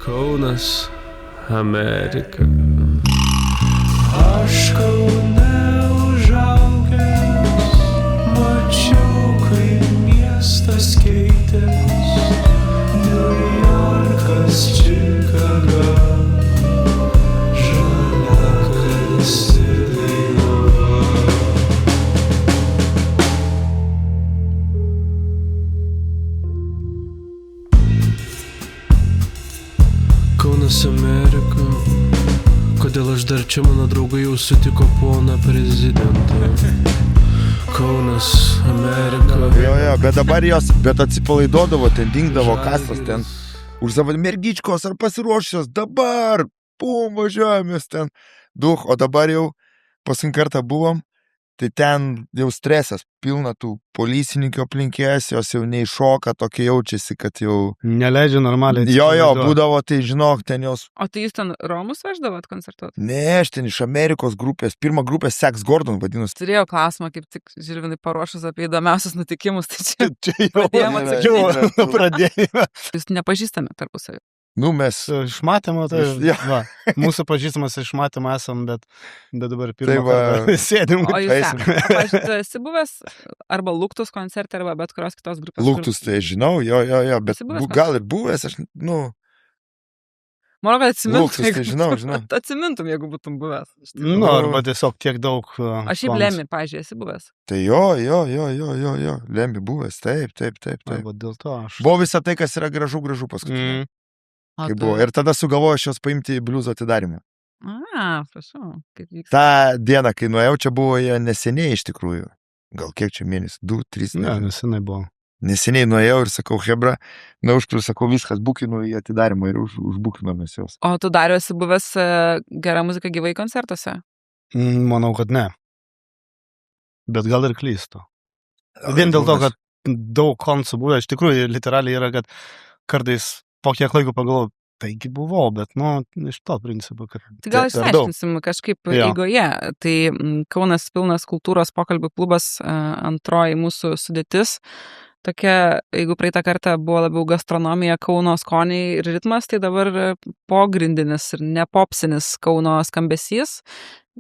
Kaunas, Amerika. Aš Kaune užaugęs, mačiau, kaip miestas keitės, Niujorkas, Čikaga, žaliakalnis ir Dainava. Kaunas, Amerika. Kodėl aš dar čia, mano draugai jau sutiko poną prezidentą. Kaunas, Amerika. Jo, bet dabar jos, atsipalaiduodavo, ten dingdavo kasas, ten už savo mergičkos ar pasiruošusios, dabar, pum, važiuojamės ten, o dabar jau paskutinį kartą buvom, tai ten jau stresas, pilna tų policininkų aplinkės, jos jau neiššoka, tokia jaučiasi, kad jau... Neleidžia normaliai. Jo, būdavo, tai žinok, ten jos... O tai jūs ten Romus veždavot koncertuoti? Ne, aš ten iš Amerikos grupės, pirma grupė Sex Gordon vadinasi. Turėjau klausimą, kaip tik Žilvinai paruošus apie įdomiausius nutikimus, tai čia jau pradėjome. Jūs nepažįstame tarpusavį? Nu, mes... Išmatėme, tai va, mūsų pažįstamas išmatėme esam, bet dabar pirmą kartą sėdim. O jūs esi buvęs arba Luktus koncerte, arba bet kurios kitos grupės? Luktus, tai žinau, jo, bet gal ir buvęs, aš, Manau, kad atsimintum, Luktus, tai žinau. Atsimintum, jeigu būtum buvęs. Arba tiesiog tiek daug... Aš šiaip Lemmy, pažiūrėjau, esi buvęs. Tai jo, Lemmy buvęs, taip. Arba dėl to aš... Buvo visą tai, kas yra gražu paskutinį. Kai buvo. Ir tada sugalvoju aš jos paimti į bliuzo atidarimą. Prašau, kaip vyksta. Ta diena, kai nuėjau, čia buvo jie neseniai iš tikrųjų. Gal kiek čia mėnesį? 2, 3. Ne, neseniai buvo. Neseniai nuėjau ir sakau, hebra, neužkliu, sakau, viskas, bukinu į atidarimą ir užbukinomės jos. O tu dar esi buvęs Gera muzika gyvai koncertuose? Manau, kad ne. Bet gal ir klystu. Vien dėl to, kad daug koncų buvo, iš tikrųjų, literaliai yra, kad kartais po kiek laiko pagalvoju, taigi buvau, bet, iš to principo, kad... Tai gal išsiaiškinsim kažkaip eigoje. Tai Kaunas pilnas kultūros pokalbių klubas, antroji mūsų sudėtis. Tokia, jeigu praeitą kartą buvo labiau gastronomija, Kauno skoniai ir ritmas, tai dabar pogrindinis ir nepopsinis Kauno skambesys.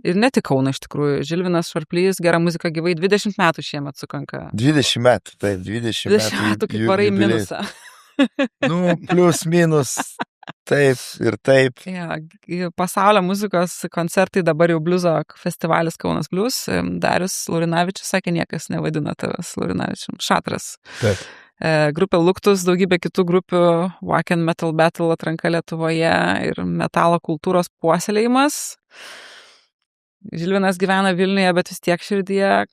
Ir ne tik Kauno, iš tikrųjų. Žilvinas Švarplys, Gera muzika gyvai 20 metų šiemet sukanka. 20 metų, taip, 20 metų. 20 metų kaip varai minusą. Plius, minus, taip ir taip. Ja, pasaulio muzikos koncertai dabar jau bliuzo festivalis Kaunas Blues. Darius Laurinavičius sakė, niekas nevadina tavęs Laurinavičium. Šatras. Taip. Grupė Luktus, daugybė kitų grupių, Wack and Metal Battle atranka Lietuvoje ir metalo kultūros puoselėjimas. Žilvinas gyvena Vilniuje, bet vis tiek širdyje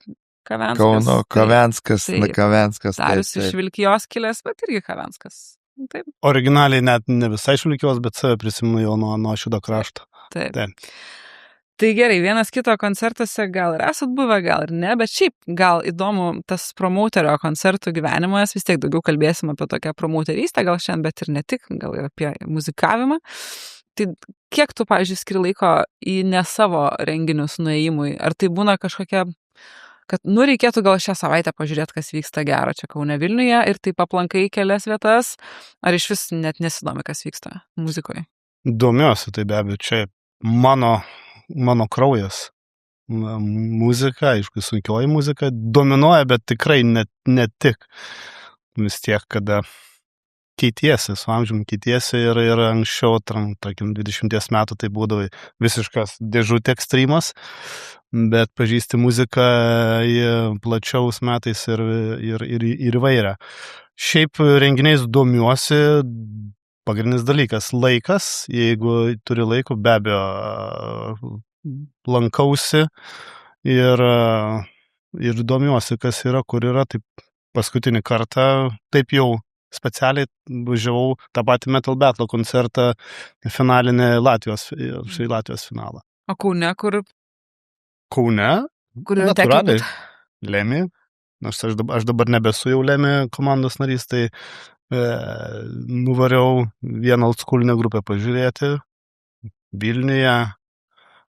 Kavenskas. Kauno, Kavenskas, Kavenskas. Darius iš Vilkijos kilęs, bet irgi Kavenskas. Taip. Originaliai net ne visai iš Vilkijos, bet save prisimenu jau nuo šito krašto. Taip. Tai gerai, vienas kito koncertuose gal ir esat buvę, gal ir ne, bet šiaip gal įdomu tas promauterio koncertų gyvenimas, vis tiek daugiau kalbėsim apie tokią promauterystę, gal šiandien, bet ir ne tik, gal ir apie muzikavimą. Tai kiek tu, pavyzdžiui, skiri laiko į ne savo renginius nuėjimui? Ar tai būna kažkokia... kad, reikėtų gal šią savaitę pažiūrėti, kas vyksta gero čia Kaune Vilniuje ir taip aplankai kelias vietas, ar iš vis net nesidomi, kas vyksta muzikoje? Domiuosi, tai be abejo, čia mano kraujas. Muzika, aišku, sunkioji muzika dominuoja, bet tikrai ne tik. Vis tiek, kada keitiesi, su amžiumi keitiesi ir anksčiau, tarkim, 20 metų tai būdavo visiškas dėžutė ekstremas, bet pažįsti muziką plačiaus metais ir įvairią. Šiaip renginiais domiuosi, pagrindinis dalykas - laikas, jeigu turi laiko, be abejo, lankausi ir domiuosi, kas yra, kur yra, taip paskutinį kartą, taip jau specialiai važiavau tą patį Metal Battle koncertą finalinį Latvijos finalą. O Kaune, kur? Kaune? Kur yra natūraliai. Lemmy. Aš dabar nebesu jau Lemmy komandos narys, tai nuvariau vieną oldschoolinę grupę pažiūrėti Vilniuje.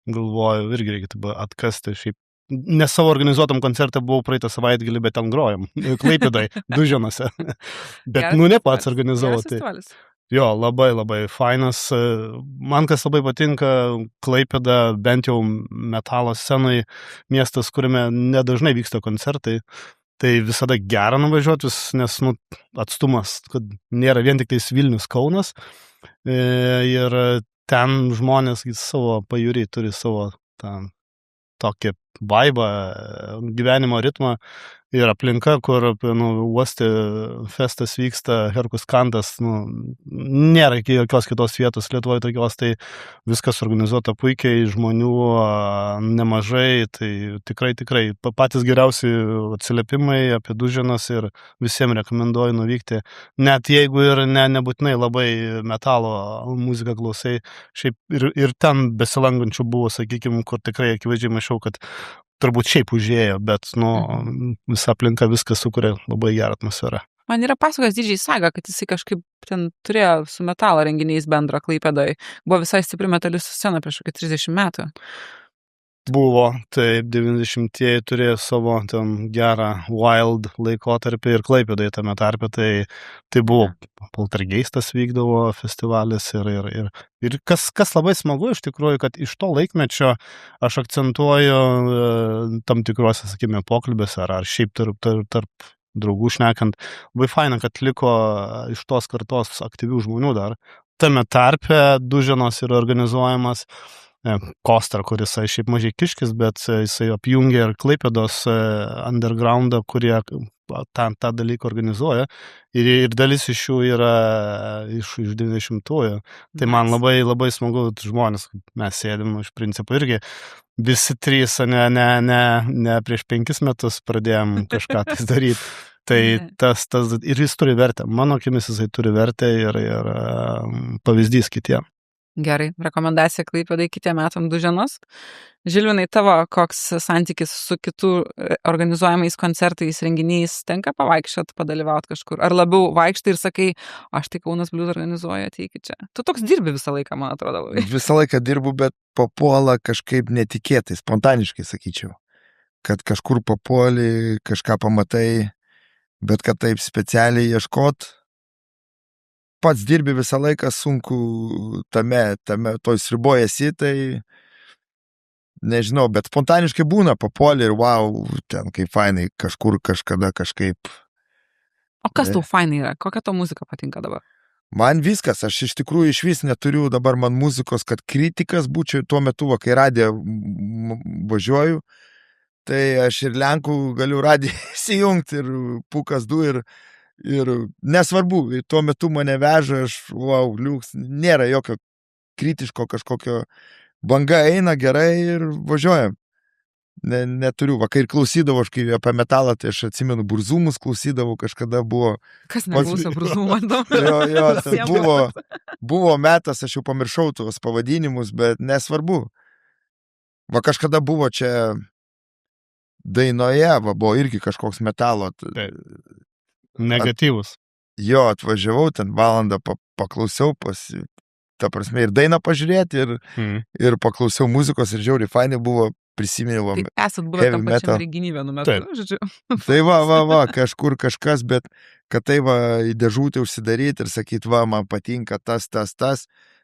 Galvoju, irgi reikėtų atkasti šiaip. Ne savo organizuotam koncerte buvau praeitą savaitgalį, bet ten grojam. Klaipėdai, Dužionose. Bet, ne pats organizavau. Tai. Jo, labai fainas. Man kas labai patinka, Klaipėda, bent jau metalo scenai, miestas, kuriame nedažnai vyksta koncertai. Tai visada gera nuvažiuoti, nes atstumas, kad nėra vien tik tais Vilnius, Kaunas. Ir ten žmonės savo pajūrį turi savo tokį vaibą, gyvenimo ritmą ir aplinka, kur uoste festas vyksta, Herkus Kantas, nėra jokios kitos vietos Lietuvoje tokios, tai viskas organizuota puikiai, žmonių nemažai, tai tikrai patys geriausi atsiliepimai apie Duženas ir visiems rekomenduoju nuvykti, net jeigu ir nebūtinai labai metalo muziką klausai, šiaip ir ten besilankančių buvo, sakykime, kur tikrai akivaizdžiai mačiau, kad turbūt šiaip užėjo, bet visa aplinka viskas sukuria labai gerą atmosferą. Man yra pasakojęs DJ Saga, kad jisai kažkaip ten turėjo su metalo renginiais bendrą Klaipėdoje. Buvo visai stipri metalistų scena prieš 30 metų. Buvo, taip, 90-ieji turėjo savo ten gerą wild laikotarpį ir Klaipėdoje tame tarpe, tai buvo Poltergeistas vykdavo festivalis ir kas labai smagu iš tikrųjų, kad iš to laikmečio aš akcentuoju tam tikruose, sakykime, pokalbėse ar šiaip tarp draugų šnekant, labai faina, kad liko iš tos kartos aktyvių žmonių dar. Tame tarpe Duženos yra organizuojamas Kostra, kuris šiaip mažai kiškis, bet jisai apjungia ir Klaipėdos undergroundą, kurie tą dalyką organizuoja ir dalis iš jų yra iš 90-ųjų. Tai man labai smagu žmonės, mes sėdim iš principo irgi visi trys, ne prieš 5 metus pradėjom kažką tai daryti. Tai tas ir jis turi vertę, mano akimis jisai turi vertę ir pavyzdys kitiem. Gerai, rekomendacija Klaipėdai kitiem metam Duženos. Žilvinai, tavo koks santykis su kitų organizuojamais koncertais, renginiais, tenka pavaikščiot, padalyvauti kažkur? Ar labiau vaikštai ir sakai, aš tai Kaunas Blues organizuoju, ateikit čia? Tu toks dirbi visą laiką, man atrodo. Visą laiką dirbu, bet papuola kažkaip netikėtai, spontaniškai sakyčiau. Kad kažkur papuoli, kažką pamatai, bet kad taip specialiai ieškot, pats dirbi visą laiką, sunku tame toj sriboje esi, tai nežinau, bet spontaniškai būna, papuoli ir wow, ten kaip fainai, kažkur, kažkada, kažkaip. O kas tau fainai yra? Kokia tau muzika patinka dabar? Man viskas, aš iš tikrųjų iš vis neturiu dabar man muzikos, kad kritikas būčiau tuo metu, kai radiją važiuoju, tai aš ir Lenkų galiu radiją įsijungti ir Pukas 2 ir nesvarbu, tuo metu mane veža, aš, wow, liuks, nėra jokio kritiško kažkokio, banga eina gerai ir važiuojam. Neturiu, vakar klausydavau, aš kai apie metalą, tai aš atsimenu, Burzūmus klausydavau, kažkada buvo. Kas neklauso Burzūmų? Jo, buvo metas, aš jau pamiršau tuos pavadinimus, bet nesvarbu. Va kažkada buvo čia Dainoje, buvo irgi kažkoks metalo. Negatyvus. Jo, atvažiavau, ten valandą paklausiau, ta prasme, ir dainą pažiūrėti, ir paklausiau muzikos, ir žiauriai fainai buvo, prisiminiau. Taip, esat buvę tam pačiam renginį vienu metu, žodžiu. Tai va, kažkur kažkas, bet kad tai va į dėžutę užsidaryti ir sakyti, va, man patinka tas.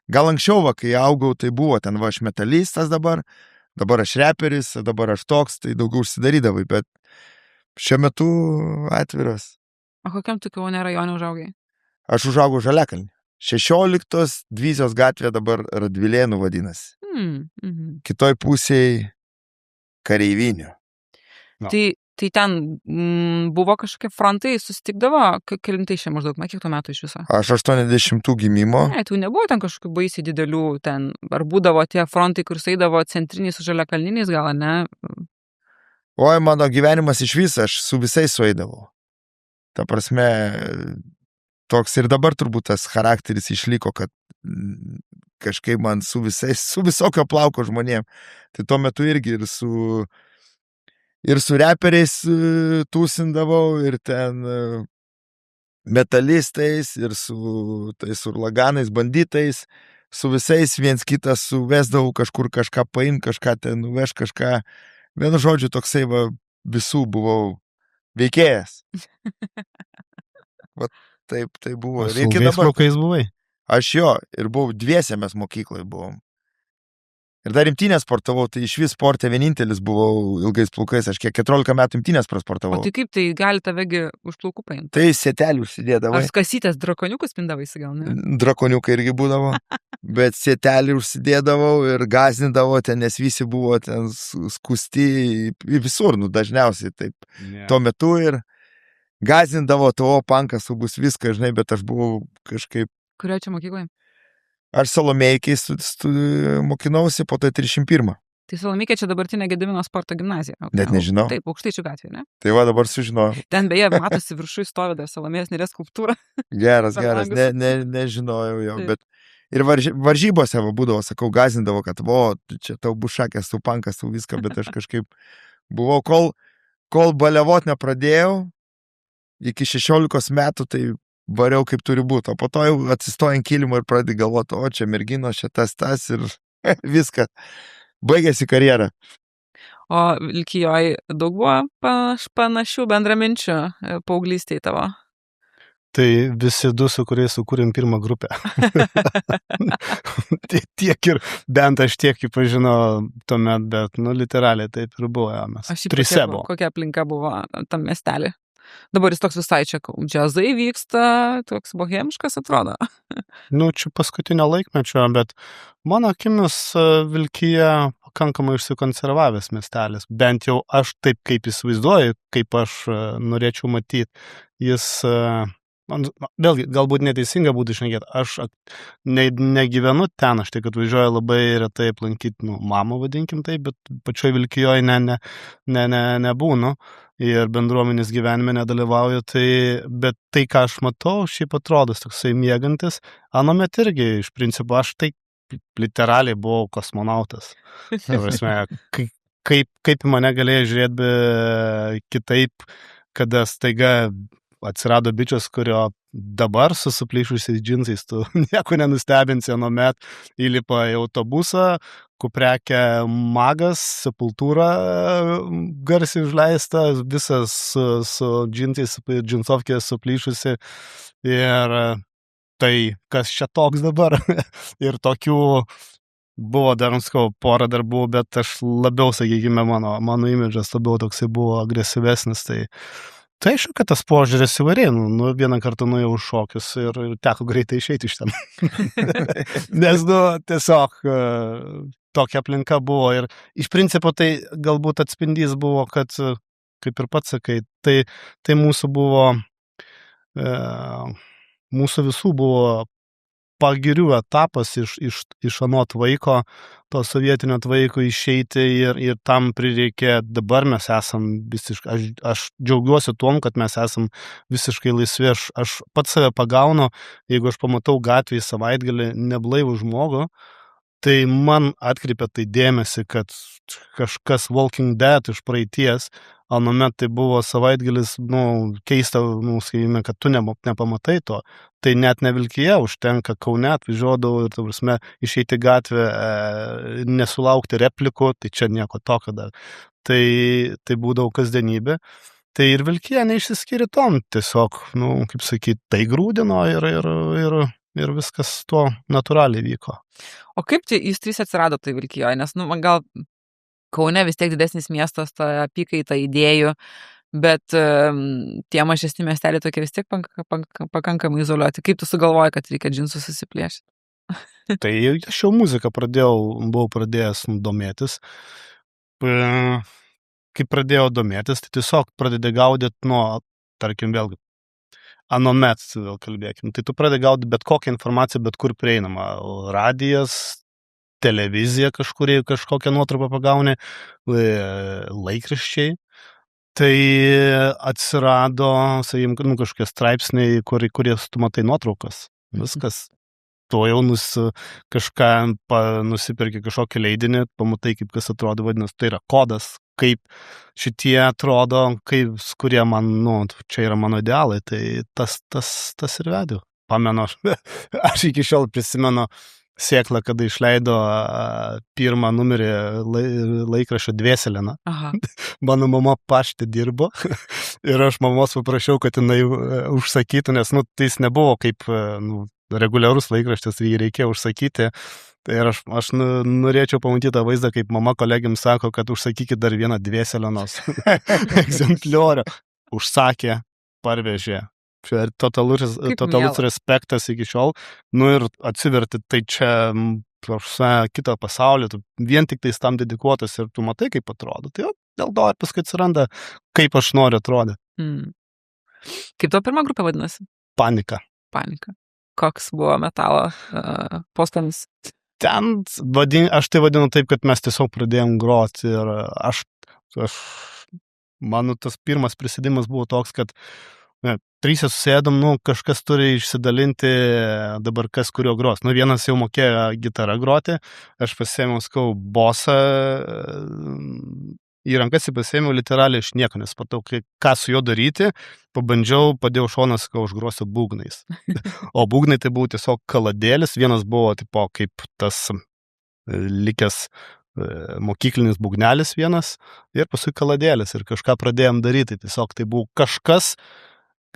Gal anksčiau, va, kai augau, tai buvo, ten va, aš metalistas dabar aš reperis, dabar aš toks, tai daugiau užsidarydavai, bet šiuo metu atviras. O kokiam tu Kaune rajone užaugai? Aš užaugau Žaliakalnį. 16 Dvyzios gatvė dabar Radvilėnų vadinasi. Kitoj pusėje Kareivinių. No. Tai ten buvo kažkokie frontai, susitikdavo, kelintai čia maždaug, kiek tų metų iš viso? Aš 80 gimimo. Ne, tai nebuvo ten kažkokių baisiai didelių, ten, ar būdavo tie frontai, kur eidavo centriniai su žaliakalniniais, gal ne? Oi, mano gyvenimas iš viso, aš su visais sueidavau. Ta prasme, toks ir dabar turbūt tas charakteris išliko, kad kažkaip man su visokio plauko žmonėm. Tai tuo metu irgi ir su reperiais tūsindavau, ir ten metalistais, ir su tais urlaganais, banditais, su visais viens kitas suvesdavau kažkur kažką paim, kažką ten nuveš, kažką. Vienu žodžiu, toksai va, visų buvau veikėjas. Va, taip, tai buvo. Ilgais plaukais buvai? Aš jo, ir buvau dviese mes mokykloje buvom. Ir dar imtynės sportavau, tai iš vis sporte vienintelis buvau ilgais plaukais, aš kiek 14 metų imtynės O prasportavau. tai kaip tai gali tavegi už plaukų paimti? Tai sėtelį užsidėdavai. Ar kasytės drakoniukus pindavaisi gal, ne? Drakoniukai irgi būdavo, bet sėtelį užsidėdavau ir gazdindavo ten, nes visi buvo ten skusti visur, dažniausiai taip. Tuo metu ir gazdindavo, tavo pankas bus viską, žinai, bet aš buvau kažkaip. Kurioje čia mokykloje? Aš Salomėjkiai mokinausi, po to 31. Tai Salomykė čia dabartinė Gedimino sporto gimnazija. Net nežinau. Taip, Aukštaičių gatvė, ne? Tai va dabar sužinojau. Ten beje, matosi viršui stovi dar Salomėjos Nėries skulptūra. Geras, Per langus. nežinojau jo, Taip. bet ir varžybose būdavo, sakau, gazindavo, kad čia tau bus šakės, tu pankas, tu viską, bet aš kažkaip buvau, kol baliavot nepradėjau, iki 16 metų, tai variau kaip turi būti, o po to jau atsistoja ant kilimo ir pradedi galvoti, o čia mergino, čia tas ir viskas. Baigėsi karjerą. O Vilkijoj daug buvo panašių bendraminčių paauglystėje tavo? Tai visi du, su kuriais sukūrėm pirmą grupę. Tiek ir bent aš tiek jį pažinau tuomet, bet, literaliai taip ir buvo. Mes Aš šiaip trise buvo. kokia aplinka buvo tam miestelį. Dabar jis toks visai čia džiazai vyksta, toks bohemiškas atrodo. Čia paskutinio laikmečio, bet mano akimis Vilkija pakankamai išsikonservavęs miestelis. Bent jau aš taip kaip įsivaizduoju, kaip aš norėčiau matyti. Jis, vėlgi, galbūt neteisinga būtų šnekėti, aš negyvenu ten, aš tik atvažiuoju labai retai aplankyti, mamą vadinkim taip, bet pačioj Vilkijoje nebūnu ir bendruomenės gyvenime nedalyvauju, bet tai, ką aš matau, šiaip atrodo toksai miegantis, anomet irgi, iš principo, aš tai literaliai buvau kosmonautas. Kaip mane galėjo žiūrėti kitaip, kada staiga atsirado bičias, kurio dabar su suplyšusiais džinsais tu nieko nenustebinsi, anomet įlipa į autobusą, kuprekia Magas, Sepultūra garsiai užleista, visas su džinsais, džinsovkė suplyšusi ir tai, kas čia toks dabar. Ir tokių buvo dar, porą dar buvo, bet aš labiau, sakykime, mano imidžas labiau toksai buvo agresyvesnis, tai aišku, kad tas požiūris įvairiai, vieną kartą nuėjau šokius ir teko greitai išeiti iš ten. Nes, tiesiog tokia aplinka buvo ir iš principo tai galbūt atspindys buvo, kad, kaip ir pats sakai, tai mūsų buvo, mūsų visų buvo pagirių etapas iš anot vaiko, to sovietinio vaiko išeiti ir tam prireikė, dabar mes esam visiškai, aš džiaugiuosi tuom, kad mes esam visiškai laisvi, aš pats save pagaunu, jeigu aš pamatau gatvėje savaitgalį neblaivų žmogų, tai man atkreipia tai dėmesį, kad kažkas Walking Dead iš praeities, anomet tai buvo savaitgalis, keista, sakykime, kad tu nepamatai to. Tai net ne Vilkija užtenka, Kaune atvažiuodavau ir, prasme, išeiti gatvę, nesulaukti replikų, tai čia nieko tokio dar. Tai būdavo kasdienybė. Tai ir Vilkija neišsiskyrė tom, tiesiog, kaip sakyti, tai grūdino ir viskas tuo natūraliai vyko. O kaip jūs trys atsirado tai Vilkijoje? Nes, man gal Kaune vis tiek didesnis miestas, ta apykaita idėjų, bet tie mažesni miesteliai tokie vis tiek pakankamai izoliuoti. Kaip tu sugalvoji, kad reikia džinsus susiplėšti? Tai aš jau muziką buvau pradėjęs domėtis. Kai pradėjau domėtis, tai tiesiog pradedi gaudyti tarkim vėlgi, anomet, vėl kalbėkim, tai tu pradedi gaudyti bet kokią informaciją, bet kur prieinama. Radijas, televizija kažkokią nuotrupą pagauni, laikraščiai. Tai atsirado, sakykime, kažkokie straipsniai, kurie tu matai nuotraukas. Viskas. To jau kažką nusipirki kažkokį leidinį, pamatai, kaip kas atrodo, vadinasi, tai yra kodas, kaip šitie atrodo, kurie man, čia yra mano idealai, tai tas ir vedė. Pamenu, aš iki šiol prisimenu Sėkla, kada išleido pirmą numerį laikraščio Dvėselėną. Mano mama pašte dirbo ir aš mamos paprašiau, kad jinai užsakytų, nes tai jis nebuvo kaip reguliarus laikraštis, jį reikėjo užsakyti. Tai ir aš norėčiau pamatyti tą vaizdą, kaip mama kolegiam sako, kad užsakykit dar vieną dvieselenos egzempliorių. Užsakė, parvežė. Čia totalus respektas iki šiol. Nu ir atsiverti, tai čia kitą pasaulį, tu vien tik tais tam dedikuotas ir tu matai, kaip atrodo. Tai jau dėl to paskui atsiranda, kaip aš noriu atrodyti. Kaip to pirma grupė vadinasi? Panika. Koks buvo metalo poskonis? Ten, aš tai vadinu taip, kad mes tiesiog pradėjom groti ir mano tas pirmas prisėdimas buvo toks, kad trysia susėdom, kažkas turi išsidalinti dabar kas kurio gros. Vienas jau mokėjo gitarą groti, aš pasėmiau, bosą į rankas pasėmiau literaliai iš nieko, nes patau, ką su juo daryti, pabandžiau, padėjau šoną, aš grosiu būgnais. O būgnai tai buvo tiesiog kaladėlis, vienas buvo tipo kaip tas likęs mokyklinis būgnelis vienas ir paskui kaladėlis ir kažką pradėjom daryti, tiesiog tai buvo kažkas,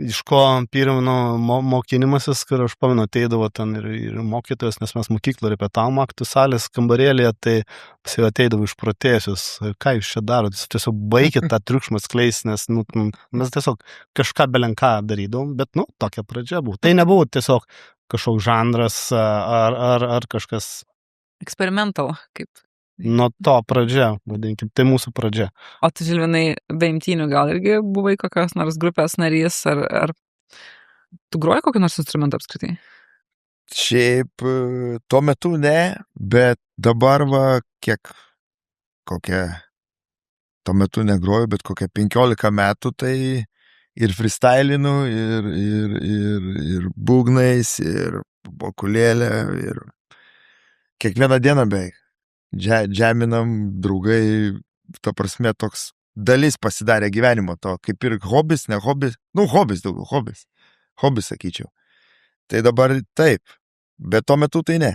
iš ko pirmino mokinimasis, kur aš pamenu, ateidavo ten ir mokytojas, nes mes mokyklą repetavom aktų salės kambarėlėje, tai jis ateidavo išprotėjusius, ką jūs čia darot, tiesiog baikit tą triukšmą skleisti, nes mes tiesiog kažką belenką darydavom, bet tokia pradžia buvo. Tai nebuvo tiesiog kažkoks žanras ar kažkas. Experimental, kaip. Nuo to pradžia, vadinkim, tai mūsų pradžia. O tu, Žilvinai, be imtynių gal irgi buvai kokios nors grupės narys, ar tu groji kokį nors instrumentą apskritai? Šiaip tuo metu ne, bet dabar tuo metu negroju, bet kokią 15 metų, tai ir freestylinu, ir būgnais, ir bokulėlė, ir kiekvieną dieną beveik. Džeminam, draugai, ta prasme, toks dalis pasidarė gyvenimo to, kaip ir hobis, ne hobis, hobis, sakyčiau. Tai dabar taip, bet tuo metu tai ne.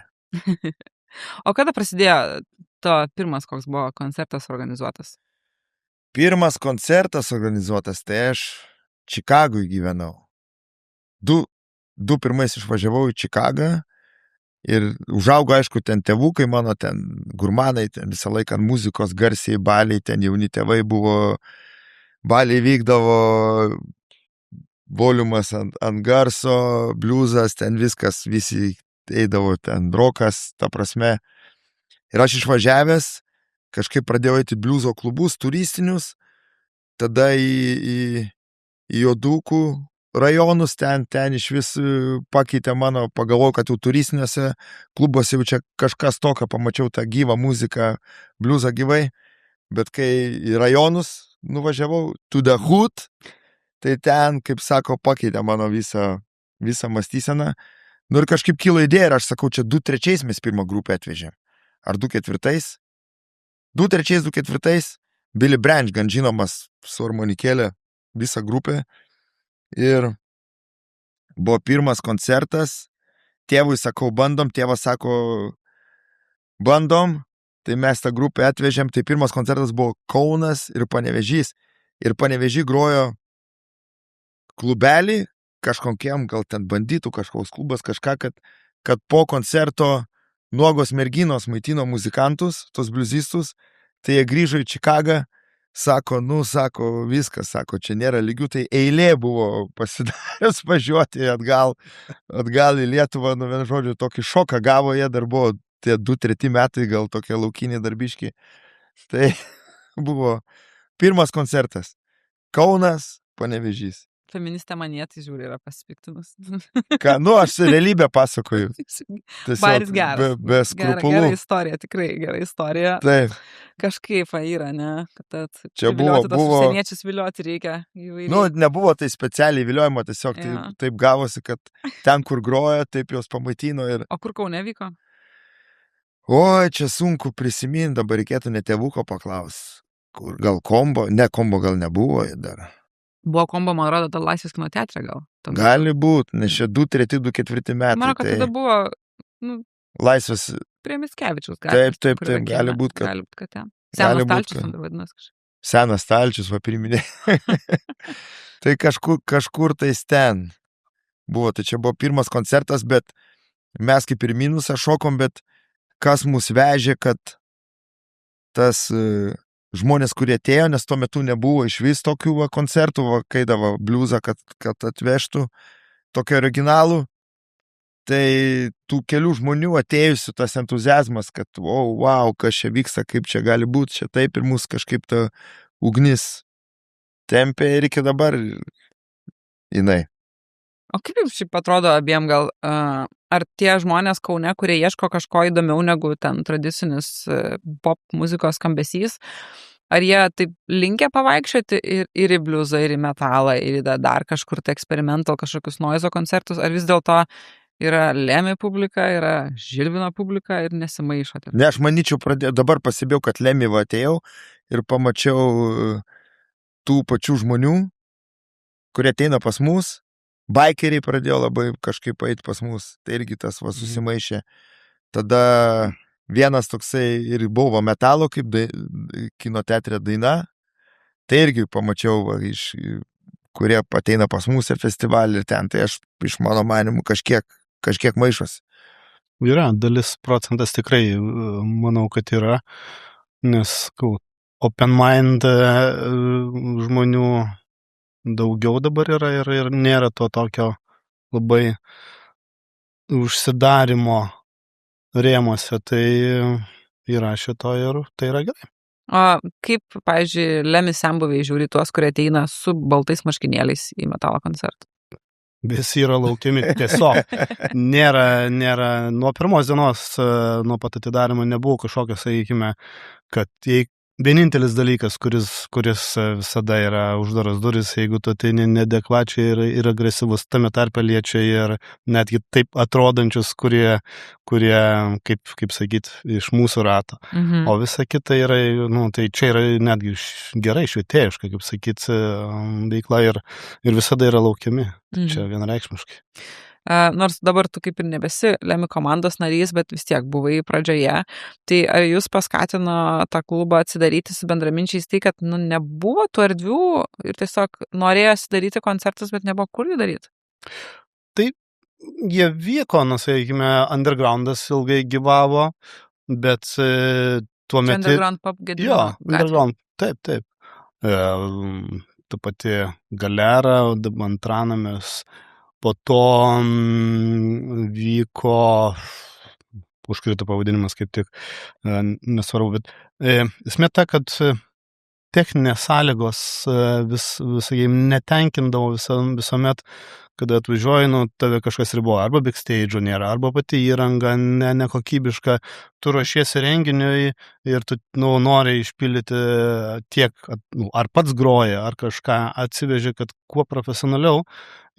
O kada prasidėjo to pirmas, koks buvo koncertas organizuotas? Pirmas koncertas organizuotas, tai aš Čikagui gyvenau. Du pirmais išvažiavau į Čikagą. Ir užaugo, aišku, ten tėvukai mano, ten gurmanai, ten visą laiką muzikos garsiai, baliai, ten jauni tėvai buvo, baliai vykdavo, volumas ant garso, bliuzas, ten viskas, visi eidavo ten rokas, ta prasme. Ir aš išvažiavęs, kažkaip pradėjau eiti bliuzo klubus turistinius, tada į Jodukų rajonus, ten iš vis pakeitė mano, pagalvojau, kad jau turistinėse klubuose jau čia kažkas tokio, pamačiau tą gyvą muziką, bliuzą gyvai, bet kai į rajonus nuvažiavau, to the hood, tai ten, kaip sako, pakeitė mano visą mąstyseną. Ir kažkaip kilo idėja ir aš sakau, čia 2-3 mes pirmą grupę atvežėm. Ar 2-4? 2-3, Billy Branch, gan žinomas su harmonikėlė, visa grupė. Ir buvo pirmas koncertas, tėvui sakau, bandom, tėvas sako, bandom, tai mes tą grupę atvežėm, tai pirmas koncertas buvo Kaunas ir Panevėžys. Ir Panevėžy grojo klubelį, kažkokiem, gal ten bandytų kažkoks klubas, kažką, kad po koncerto nuogos merginos maitino muzikantus, tos bliuzistus, tai jie grįžo į Čikagą, sako, viskas, sako, čia nėra lygių, tai eilė buvo pasidaręs važiuoti atgal į Lietuvą, vienu žodžiu, tokį šoką gavo, jie dar buvo tie 2-3 metai, gal tokie laukiniai darbiški. Tai buvo pirmas koncertas. Kaunas, Panevėžys. Feministė manė, tai žiūri, yra pasipiktinus. Aš realybę pasakoju. Baris geras. Be skrupulų. Gera istorija, tikrai gera istorija. Taip. Kažkaip yra, ne? Kad čia buvo. Užsieniečius vilioti reikia įvairiai. Nebuvo tai specialiai viliojama, tiesiog taip gavosi, kad ten, kur groja, taip jos pamaitino. O kur Kaune vyko? Oi, čia sunku prisiminti, dabar reikėtų net tėvuko paklaus. Kur gal kombo? Ne, kombo gal nebuvo dar. Buvo kombo, man rodo, ta Laisvės kino teatre gal. Gali būt, nes čia 2-3-2-4 metai. Manau, kad tada buvo Laisvės. Prie Mickevičiaus. Taip, gali būt, kad ten. Senas stalčius, man vadinasi kažkaip. Senas stalčius, va priminė. Tai kažkur tais ten. buvo. Tai čia buvo pirmas koncertas, bet mes kaip ir minusą šokom, bet kas mus vežė, kad tas žmonės, kurie atėjo, nes tuo metu nebuvo iš vis tokių koncertų, kai davo bliuzą, kad atvežtų tokio originalų. Tai tų kelių žmonių atėjusių tas entuzijazmas, kad wow, kas čia vyksta, kaip čia gali būti, čia taip ir mus kažkaip ta ugnis tempė ir iki dabar jinai. O kaip jums šiaip atrodo abiem gal, ar tie žmonės Kaune, kurie ieško kažko įdomiau negu ten tradicinis pop muzikos skambesys, ar jie taip linkę pavaikščioti ir į bliuzą, ir į metalą, ir į dar kažkur tai eksperimental kažkokius noizo koncertus, ar vis dėlto yra Lemmy publika, yra Žilvino publika ir nesimaišote? Ne, aš manyčiau, dabar pasibėjau, kad Lemmy atėjau ir pamačiau tų pačių žmonių, kurie ateina pas mus, bikeriai pradėjo labai kažkaip eiti pas mus, tai irgi tas susimaišė. Tada vienas toksai ir buvo metalo, kaip kino teatre daina, tai irgi pamačiau, kurie ateina pas mus į festivalį ir ten, tai aš iš mano manimų kažkiek maišosi. Yra, dalis procentas tikrai, manau, kad yra, nes open mind žmonių daugiau dabar yra ir nėra to tokio labai užsidarimo rėmuose, tai yra šito ir tai yra gerai. O kaip, pavyzdžiui, Lemmy senbuviai žiūri tuos, kurie ateina su baltais marškinėliais į metalo koncertą? Visi yra laukiami, tiesiog nėra, nuo pirmos dienos, nuo pat atidarimo nebuvo kažkokio, sakykime, kad vienintelis dalykas, kuris visada yra uždaros duris, jeigu tu ateini neadekvačiai ir agresyvus, tame tarpe liečia ir netgi taip atrodančius, kurie kaip sakyt, iš mūsų rato. O visa kita yra, tai čia yra netgi gerai švietėjiška, kaip sakyt, veikla ir visada yra laukiami. Čia vienareikšmiškai. Nors dabar tu kaip ir nebesi Lemmy komandos narys, bet vis tiek buvai pradžioje. Tai ar jūs paskatino tą klubą atsidaryti su bendraminčiais tai, kad nebuvo tų erdvių ir tiesiog norėjosi daryti koncertus, bet nebuvo kur jų daryti? Tai jie vyko, sakykime, undergroundas ilgai gyvavo, bet tuo metu... Underground pop Gedimino gatvė. Jo, underground, taip. Ta pati Galera, Antranamės. Po to vyko, užkrito pavadinimas kaip tik, nesvarbu, bet esmė ta, kad techninės sąlygos visai netenkindavo visuomet, kada atvažiuoji, tave kažkas riboja, arba backstage'o nėra, arba pati įranga nekokybiška, tu ruošiesi renginiui ir tu nori išpildyti tiek, ar pats groja, ar kažką atsiveži, kad kuo profesionaliau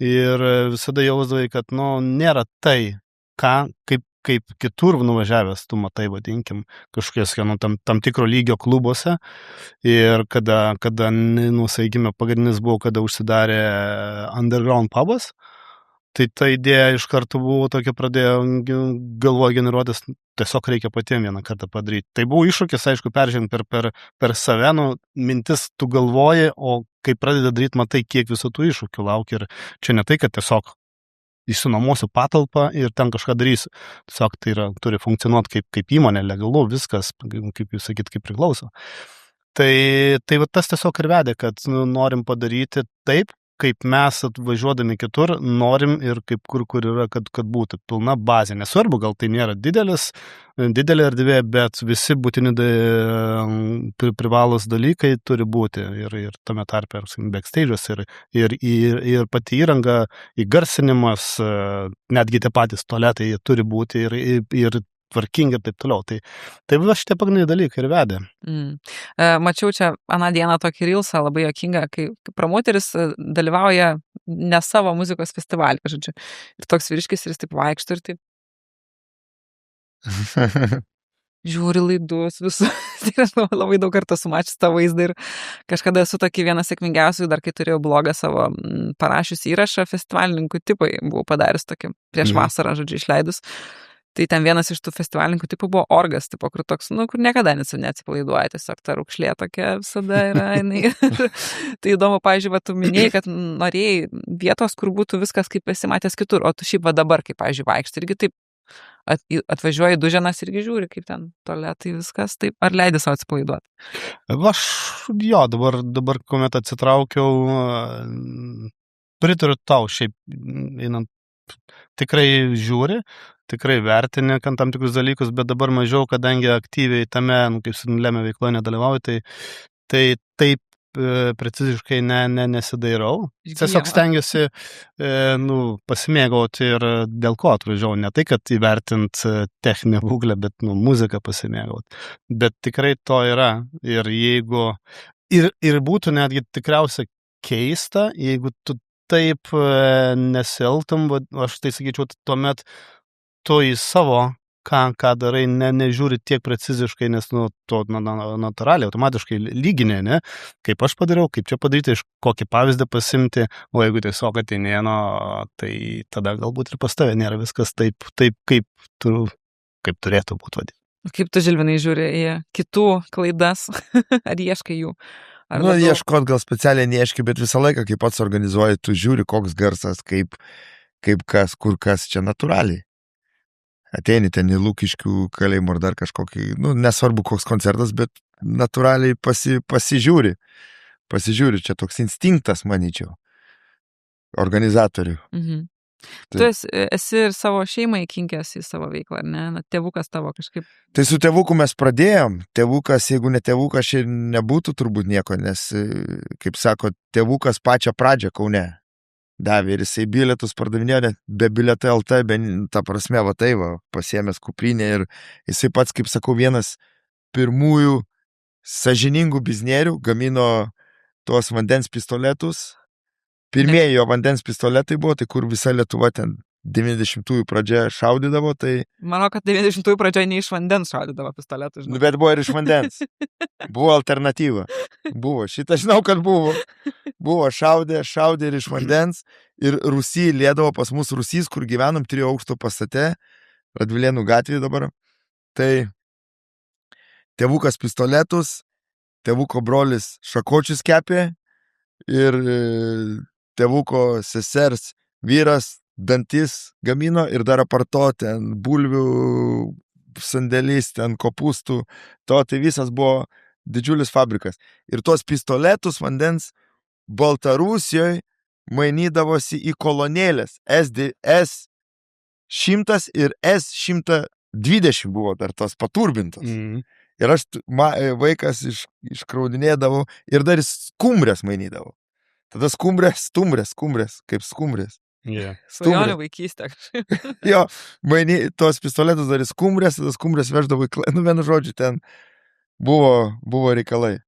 ir visada jausdavai, kad nėra tai, kaip kitur nuvažiavęs, tu matai, vadinkim, kažkokies tam tikro lygio klubuose ir kada sakykime, pagrindinis buvo, kada užsidarė underground pubas, tai ta idėja iš karto buvo tokia, pradėjo galvoje generuotis, tiesiog reikia patiem vieną kartą padaryti. Tai buvo iššūkis, aišku, peržengti per save, mintis tu galvoji, o kai pradedi daryti, matai, kiek visų tų iššūkių laukia ir čia ne tai, kad tiesiog išsinuomosiu patalpą ir ten kažką darysiu. Tiesiog tai turi funkcionuoti kaip įmonė, legalu, viskas, kaip jūs sakyt, kaip priklauso. Tai va tas tiesiog ir vedė, kad norim padaryti taip, kaip mes atvažiuodami kitur norim ir kaip kur yra, kad būtų pilna bazė. Nesvarbu, gal tai nėra didelė erdvė, bet visi būtini privalus dalykai turi būti ir tame tarpe backstage'as ir pati įranga, įgarsinimas, netgi tie patys tualetai turi būti ir tvarkingi ir taip toliau. Tai va šitie pagrindiniai dalykai ir vedė. Mačiau čia aną dieną tokį reelsą labai juokingą, kai promoteris dalyvauja ne savo muzikos festivalį, žodžiu. Ir toks vyriškis ir jis taip vaikšto ir taip žiūri laidus visus. Labai daug kartų sumačius tą vaizdą ir kažkada esu tokį vieną sėkmingiausių, dar kai turėjau blogą savo parašius įrašą festivalininkų tipai, buvau padaręs tokį prieš vasarą, žodžiu, išleidus. Tai ten vienas iš tų festivalininkų tipų buvo orgas, tipo, kur toks, kur niekada neatsipalaiduoja, tiesiog ta rūkšlė tokia visada yra. Tai įdomu, pavyzdžiui, tu minėjai, kad norėjai vietos, kur būtų viskas kaip esi matęs kitur, o tu šiaip dabar, kaip, pavyzdžiui, vaikštai, irgi taip atvažiuoji Duženas irgi žiūri, kaip ten tualetai viskas, taip, ar leidi savo atsipalaiduoti? Aš, jo, dabar, kuomet atsitraukiau, pritariu tau, šiaip, einant, tikrai žiūri, tikrai vertini tam tikrus dalykus, bet dabar mažiau, kadangi aktyviai tame, kaip lemia veikloje nedalyvauju, tai taip preciziškai nesidairau. Tiesiog stengiuosi pasimėgauti ir dėl ko atvažiavau. Ne tai, kad įvertint techninę būklę, bet muziką pasimėgauti. Bet tikrai to yra. Ir jeigu ir būtų netgi tikriausiai keista, jeigu tu taip nesielgtum, aš tai sakyčiau, tuomet tu į savo, ką darai, nežiūri tiek preciziškai, nes to natūraliai, automatiškai lyginė, ne? Kaip aš padariau, kaip čia padaryti, iš kokį pavyzdį pasimti, o jeigu tiesiog ateini, tai tada galbūt ir pas tave nėra viskas taip kaip turėtų būti vadinti. Kaip tu, Žilvinai, žiūri į kitų klaidas, ar ieškai jų? Ieškot gal specialiai neieškai, bet visą laiką, kai pats organizuoji, tu žiūri, koks garsas, kaip kas, kur kas, čia natūraliai. Ateini ten į Lukiškių kalėjimą ar dar kažkokį, nesvarbu koks koncertas, bet natūraliai pasižiūri. Čia toks instinktas, manyčiau, organizatorių. Mhm. Tu esi ir savo šeimą įkinkęs į savo veiklą, ar ne? Tėvukas tavo kažkaip. Tai su tėvuku mes pradėjom. Tėvukas, jeigu ne tėvukas, čia nebūtų turbūt nieko, nes, kaip sako, tėvukas pačią pradžią Kaune davė ir jisai bilietus pardavinėjo, be bilietai LT, ta prasme, pasiėmęs kuprinę ir jisai pats, kaip sakau, vienas pirmųjų sąžiningų biznerių gamino tuos vandens pistoletus. Pirmieji jo vandens pistoletai buvo, tai kur visa Lietuva ten 90-ųjų pradžioje šaudydavo, tai... Manau, kad 90-ųjų pradžioje ne iš vandens šaudydavo pistoletus. Bet buvo ir iš vandens. Buvo alternatyva. Buvo. Šitą žinau, kad buvo. Buvo šaudė ir iš vandens. Ir Rusy liedavo pas mus Rusys, kur gyvenom 3 aukšto pastate, Radvilėnų gatvėje dabar. Tai tėvukas pistoletus, tėvuko brolis šakočius kepė ir tėvuko sesers vyras dantis gamino ir dar aparto ten bulvių sandėlys, ten kopūstų, tai visas buvo didžiulis fabrikas. Ir tuos pistoletus vandens Baltarusijoje mainydavosi į kolonėlės S100 ir S120 buvo dar tos paturbintos. Ir aš vaikas iškraudinėdavau ir dar skumbrės mainydavau. Tada skumbrės, kaip skumbrės. Yeah. Svajonių vaikystė kažkaip. Jo, tos pistoletus dar skumbrės, tada skumbrės veždavo vienu žodžiu, ten buvo reikalai.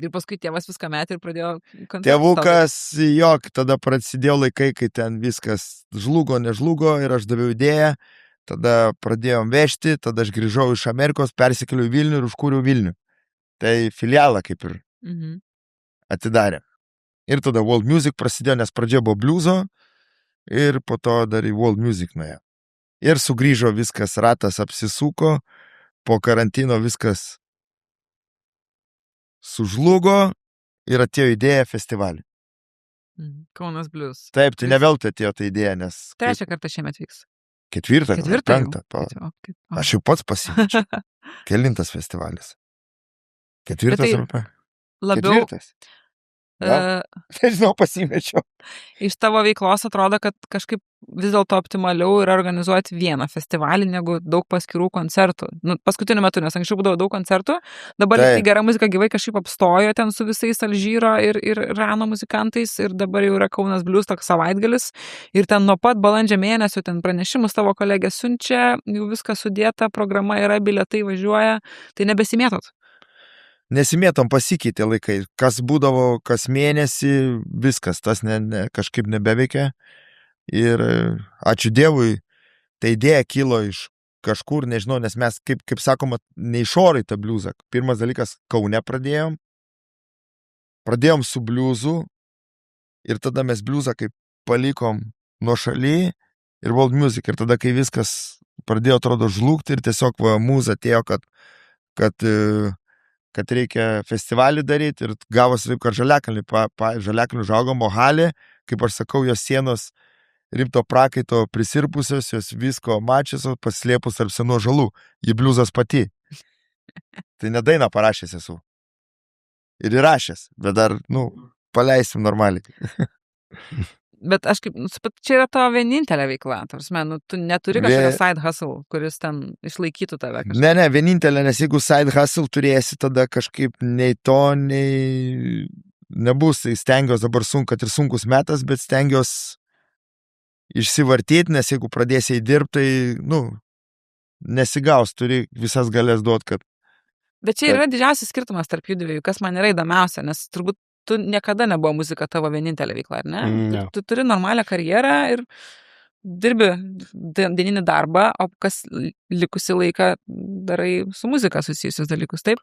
Ir paskui tėvas viską metė ir pradėjo koncertus. Tėvukas, tada prasidėjo laikai, kai ten viskas žlugo, nežlugo ir aš daviau idėją, tada pradėjom vežti, tada aš grįžau iš Amerikos, persikėliau į Vilnių ir užkūriau Vilnių. Tai filialą kaip ir atidarė. Ir tada World Music prasidėjo, nes pradžioje buvo bliuzo ir po to dar į World Music nuėjo. Ir sugrįžo viskas, ratas apsisuko, po karantino viskas sužlugo ir atėjo idėja festivalį. Kaunas Blues. Taip, tai ne veltui atėjo ta idėja, nes... 3 kartą šiemet vyks. 4, 5. Aš jau pats pasimečiau. Kelintas festivalis. 4 arba? Labiau... 4. Nežinau, pasimečiau. Iš tavo veiklos atrodo, kad kažkaip vis dėlto optimaliau yra organizuoti vieną festivalį, negu daug paskirų koncertų. Paskutiniu metu, nes anksčiau būdavo daug koncertų, dabar tai gera muzika gyvai kažkaip apstojo ten su visais Alžyro ir Rano muzikantais ir dabar jau yra Kaunas Blues toks savaitgalis ir ten nuo pat balandžio mėnesio ten pranešimus tavo kolegė siunčia, jau viskas sudėta, programa yra, bilietai važiuoja, tai nebesimėtot. Nesimėtom, pasikeitė laikai. Kas būdavo kas mėnesį, viskas, tas kažkaip nebeveikia. Ir ačiū Dievui, ta idėja kilo iš kažkur, nežinau, nes mes, kaip sakoma, neišorai tą bliuzą. Pirmas dalykas, Kaune pradėjom su bliuzu ir tada mes bliuzą kaip palikom nuo šaly ir World Music. Ir tada, kai viskas pradėjo, atrodo, žlugti ir tiesiog mūza atėjo, kad reikia festivalį daryti ir gavosi taip, kad Žaliakalnį žaugomo halė, kaip aš sakau, jos sienos rimto prakaito prisirpusios, jos visko mačiusios, paslėpus tarp senų žalų. Ji bliuzas pati. Tai nedainą parašęs esu. Ir įrašęs, bet dar, paleisim normaliai. Bet aš čia yra tavo vienintelė veikla, tarsi, tu neturi kažkokio side hustle, kuris ten išlaikytų tave kažkaip. Ne, vienintelė, nes jeigu side hustle turėsi, tada kažkaip nei to, nei nebus, tai stengiuosi dabar kad ir sunkus metas, bet stengiuosi išsivartyti, nes jeigu pradėsi įdirbti, tai, nesigaus, turi visas galės duoti, kad... Bet čia yra didžiausias skirtumas tarp jų dviejų, kas man yra įdomiausia, nes turbūt tu niekada nebuvo muzika tavo vienintelė veikla, ar ne? Ne. Tu turi normalią karjerą ir dirbi dieninį darbą, o kas likusi laiką darai su muzika susijusius dalykus, taip?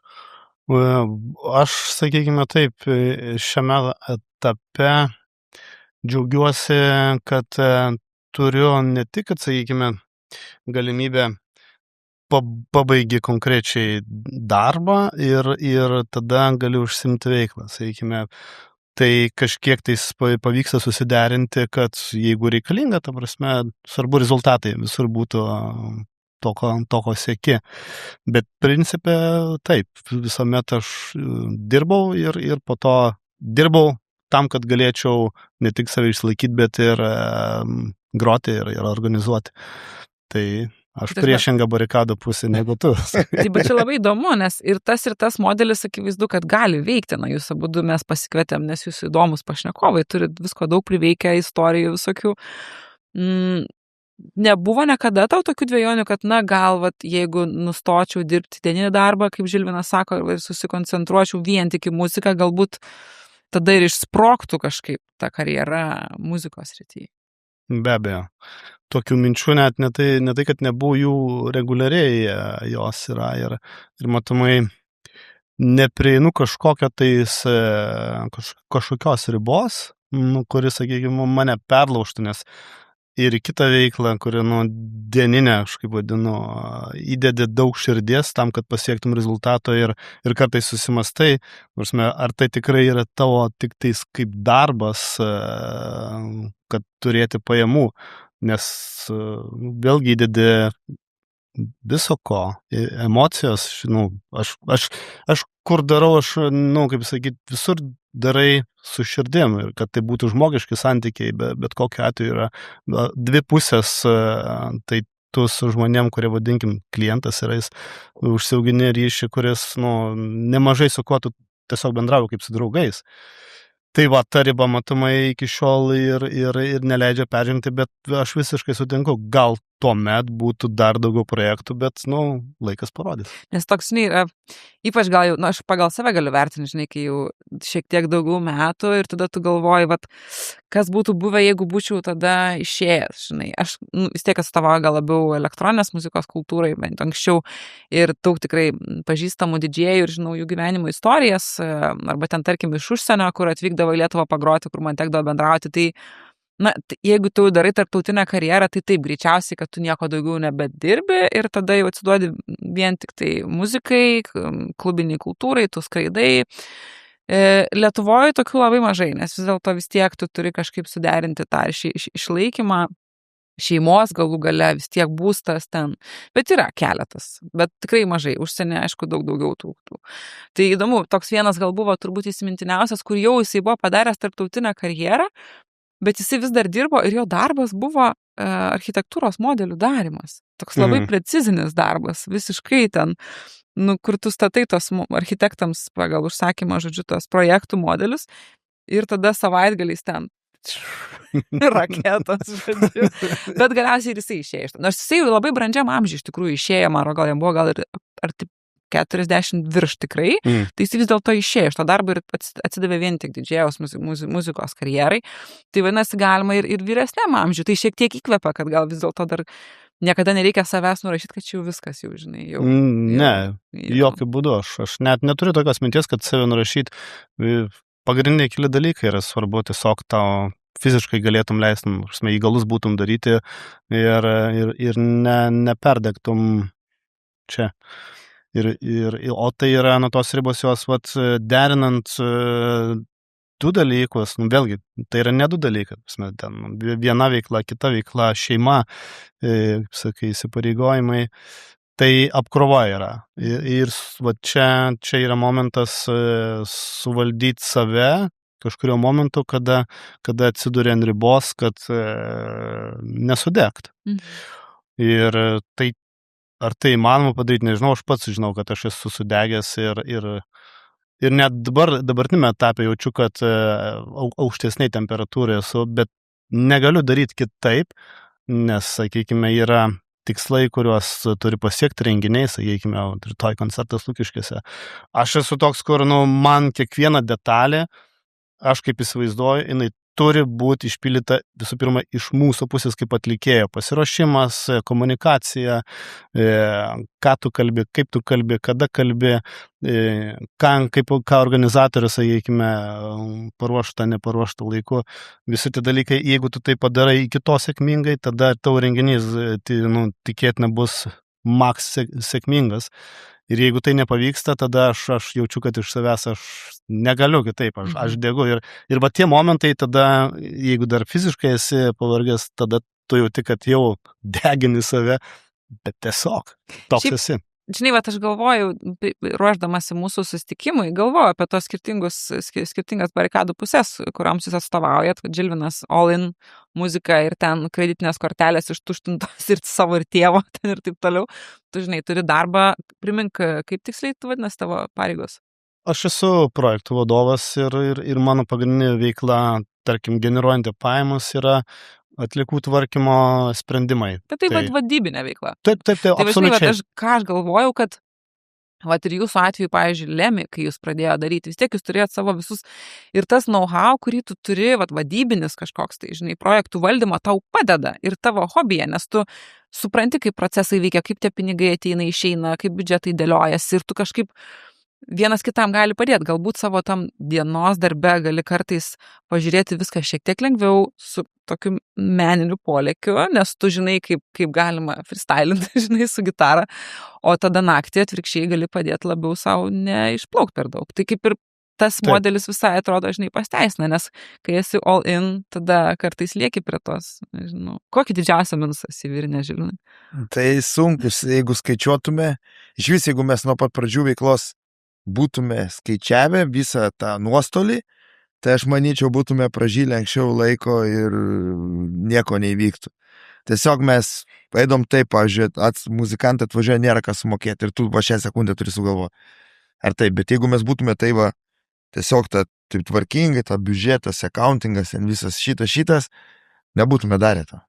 Aš, sakykime taip, šiame etape džiaugiuosi, kad turiu ne tik, kad, sakykime, galimybę pabaigi konkrečiai darbą ir tada galiu užsimti veiklą, sakykime, tai kažkiek tai pavyksta susiderinti, kad jeigu reikalinga, ta prasme, svarbu rezultatai visur būtų to, ko sieki. Bet principe taip, visuomet aš dirbau ir po to dirbau tam, kad galėčiau ne tik save išlaikyti, bet ir groti ir organizuoti. Tai aš priešingą barikadų pusę negu tu. Taip, bet čia labai įdomu, nes ir tas modelis akivaizdu, kad gali veikti. Na, jūs abudu mes pasikvietėm, nes jūs įdomus pašnekovai, turit visko daug priveikę, istorijų visokių. Nebuvo niekada tau tokių dvejonių, kad, gal, jeigu nustočiau dirbti dieninį darbą, kaip Žilvinas sako, ir susikoncentruočiau vien tik į muziką, galbūt tada ir išsprogtų kažkaip ta karjera muzikos srityje. Be abejo. Tokių minčių net ne tai, kad nebuvo jų reguliariai, jos yra ir matomai neprieinu kažkokios ribos, kuris, sakykime, mane perlaužtų, nes ir kitą veiklą, kuri, dieninę, aš kaip vadinu, įdedi daug širdies tam, kad pasiektum rezultato ir kartais susimastai, ar tai tikrai yra tavo tik tais kaip darbas, kad turėti pajamų, nes vėlgi įdedi viso ko, emocijos, aš kur darau, kaip sakyti, visur darai su širdim ir kad tai būtų žmogiški santykiai, bet kokiu atveju yra dvi pusės, tai tu su žmonėm, kurie vadinkim klientas yra, jis užsiaugini ryšį, kuris, nemažai su kuo tu tiesiog bendrauji kaip su draugais. Tai ta riba matomai iki šiol ir neleidžia peržengti, bet aš visiškai sutinku, gal tuomet būtų dar daugiau projektų, bet, laikas parodys. Nes toks, ypač gal jau, aš pagal save galiu vertinti, kai jau šiek tiek daugiau metų ir tada tu galvoji, kas būtų buvę, jeigu būčiau tada išėjęs, aš vis tiek atstovauju gal labiau elektroninės muzikos kultūrai, bent anksčiau, ir daug tikrai pažįstamų didžėjų ir žinau jų gyvenimo istorijas, arba ten, tarkim, iš užsienio, kur atvykdavo į Lietuvą pagroti, kur man tekdavo bendrauti, tai jeigu tu darai tarptautinę karjerą, tai taip, greičiausiai, kad tu nieko daugiau nebedirbi ir tada jau atsiduodi vien tik tai muzikai, klubiniai kultūrai, tu skraidai. Lietuvoje tokių labai mažai, nes vis dėlto vis tiek tu turi kažkaip suderinti tą išlaikymą, šeimos galų gale, vis tiek būstas ten. Bet yra keletas, bet tikrai mažai. Užsienį, aišku, daug daugiau tų. Tai įdomu, toks vienas gal buvo turbūt įsimintiniausias, kur jau jisai buvo padaręs tarptautinę karjerą, bet jisai vis dar dirbo ir jo darbas buvo architektūros modelių darymas. Toks labai precizinis darbas, visiškai ten, kur tu statai tos architektams pagal užsakymą, tos projektų modelius ir tada savaitgaliais ten raketos, žodžiu. Bet galiausiai ir jisai išėjo. Nors jisai labai brandžiam amžiui iš tikrųjų išėjo, man gal jam buvo gal ir arti 40 virš tikrai, tai jis vis dėlto išėjo iš to darbo ir atsidavė vien tik didžėjos muzikos karjerai. Tai vadinasi, galima ir vyresniam amžiui. Tai šiek tiek įkvepia, kad gal vis dėlto dar niekada nereikia savęs nurašyti, kad čia jau viskas jau, žinai. Jokių būdų. Aš net neturiu tokios minties, kad save nurašyti. Pagrindiniai keli dalykai yra svarbu tiesiog tau fiziškai galėtum leisti, įgalus būtum daryti ir neperdegtum čia. O tai yra nuo tos ribos jos derinant du dalykus, vėlgi, tai yra ne du dalykai, ten viena veikla, kita veikla, šeima, sakai, įsipareigojimai, tai apkrova yra. Ir čia yra momentas suvaldyti save kažkurio momentu, kada atsidūrė ant ribos, kad nesudegt. Ir tai, ar tai įmanoma padaryti, nežinau, aš pats žinau, kad aš esu sudegęs ir net dabartiniame etape jaučiu, kad aukštesniai temperatūrai esu, bet negaliu daryti kitaip, nes, sakykime, yra tikslai, kuriuos turi pasiekti renginiai, sakykime, rytoj koncertas Lukiškėse. Aš esu toks, kur, man kiekviena detalė, aš kaip įsivaizduoju, jinai turi būti išpildyta visų pirma iš mūsų pusės kaip atlikėjo. Pasiruošimas, komunikacija, ką tu kalbi, kaip tu kalbi, kada kalbi, ką organizatorius, sakykime, paruošta, neparuošta laiku. Visi tie dalykai, jeigu tu tai padarai iki to sėkmingai, tada tavo renginys tikėtina bus maks sėkmingas. Ir jeigu tai nepavyksta, tada aš jaučiu, kad iš savęs aš negaliu kitaip, aš degu. Ir va tie momentai tada, jeigu dar fiziškai esi pavargęs, tada tu jauti, kad jau degini save, bet tiesiog toks esi. Žinai, aš galvoju, ruoždamasi mūsų susitikimui, galvoju apie tos skirtingas barikadų pusės, kuriams jūs atstovaujat, kad Žilvinas all in muzika ir ten kreditinės kortelės ištuštintos ir savo ir tėvo ten ir taip toliau. Tu, žinai, turi darbą, primink, kaip tiksliai tu vadinasi tavo pareigos? Aš esu projektų vadovas ir mano pagrindinė veikla, tarkim, generuojantį pajamas yra atliekų tvarkymo sprendimai. Bet tai vadybinė veikla. Taip, absoliučiai. Tai aš galvojau, kad ir jūsų atveju, pavyzdžiui, Lemi, kai jūs pradėjo daryti, vis tiek jūs turėjot savo visus ir tas know-how, kurį tu turi, vadybinis kažkoks, tai, žinai, projektų valdymo tau padeda ir tavo hobija, nes tu supranti, kaip procesai veikia, kaip tie pinigai ateina, išeina, kaip biudžetai dėliojasi ir tu kažkaip vienas kitam gali padėti, galbūt savo tam dienos darbe gali kartais pažiūrėti viską šiek tiek lengviau su tokiu meniniu polėkiu, nes tu žinai, kaip galima freestylinti, žinai, su gitara, o tada naktį atvirkščiai gali padėti labiau savo neišplaukti per daug. Tai kaip ir tas modelis visai atrodo, žinai, pasteisina, nes kai esi all in, tada kartais lieki prie tos, nežinau, kokį didžiausią minusą įsivirinę, Žilvinai? Tai sunkus, jeigu skaičiuotume, iš vis, jeigu mes nuo pat pradžių veiklos būtume skaičiavę visą tą nuostolį, tai aš manyčiau būtume pražylę anksčiau laiko ir nieko neįvyktų. Tiesiog mes eidom taip, pavyzdžiui, muzikantai atvažiuoja, nėra ką sumokėti ir tu šią sekundę turi sugalvoti. Ar taip, bet jeigu mes būtume tiesiog taip tvarkingai, ta biudžetas, accountingas, visas šitas, nebūtume darę to.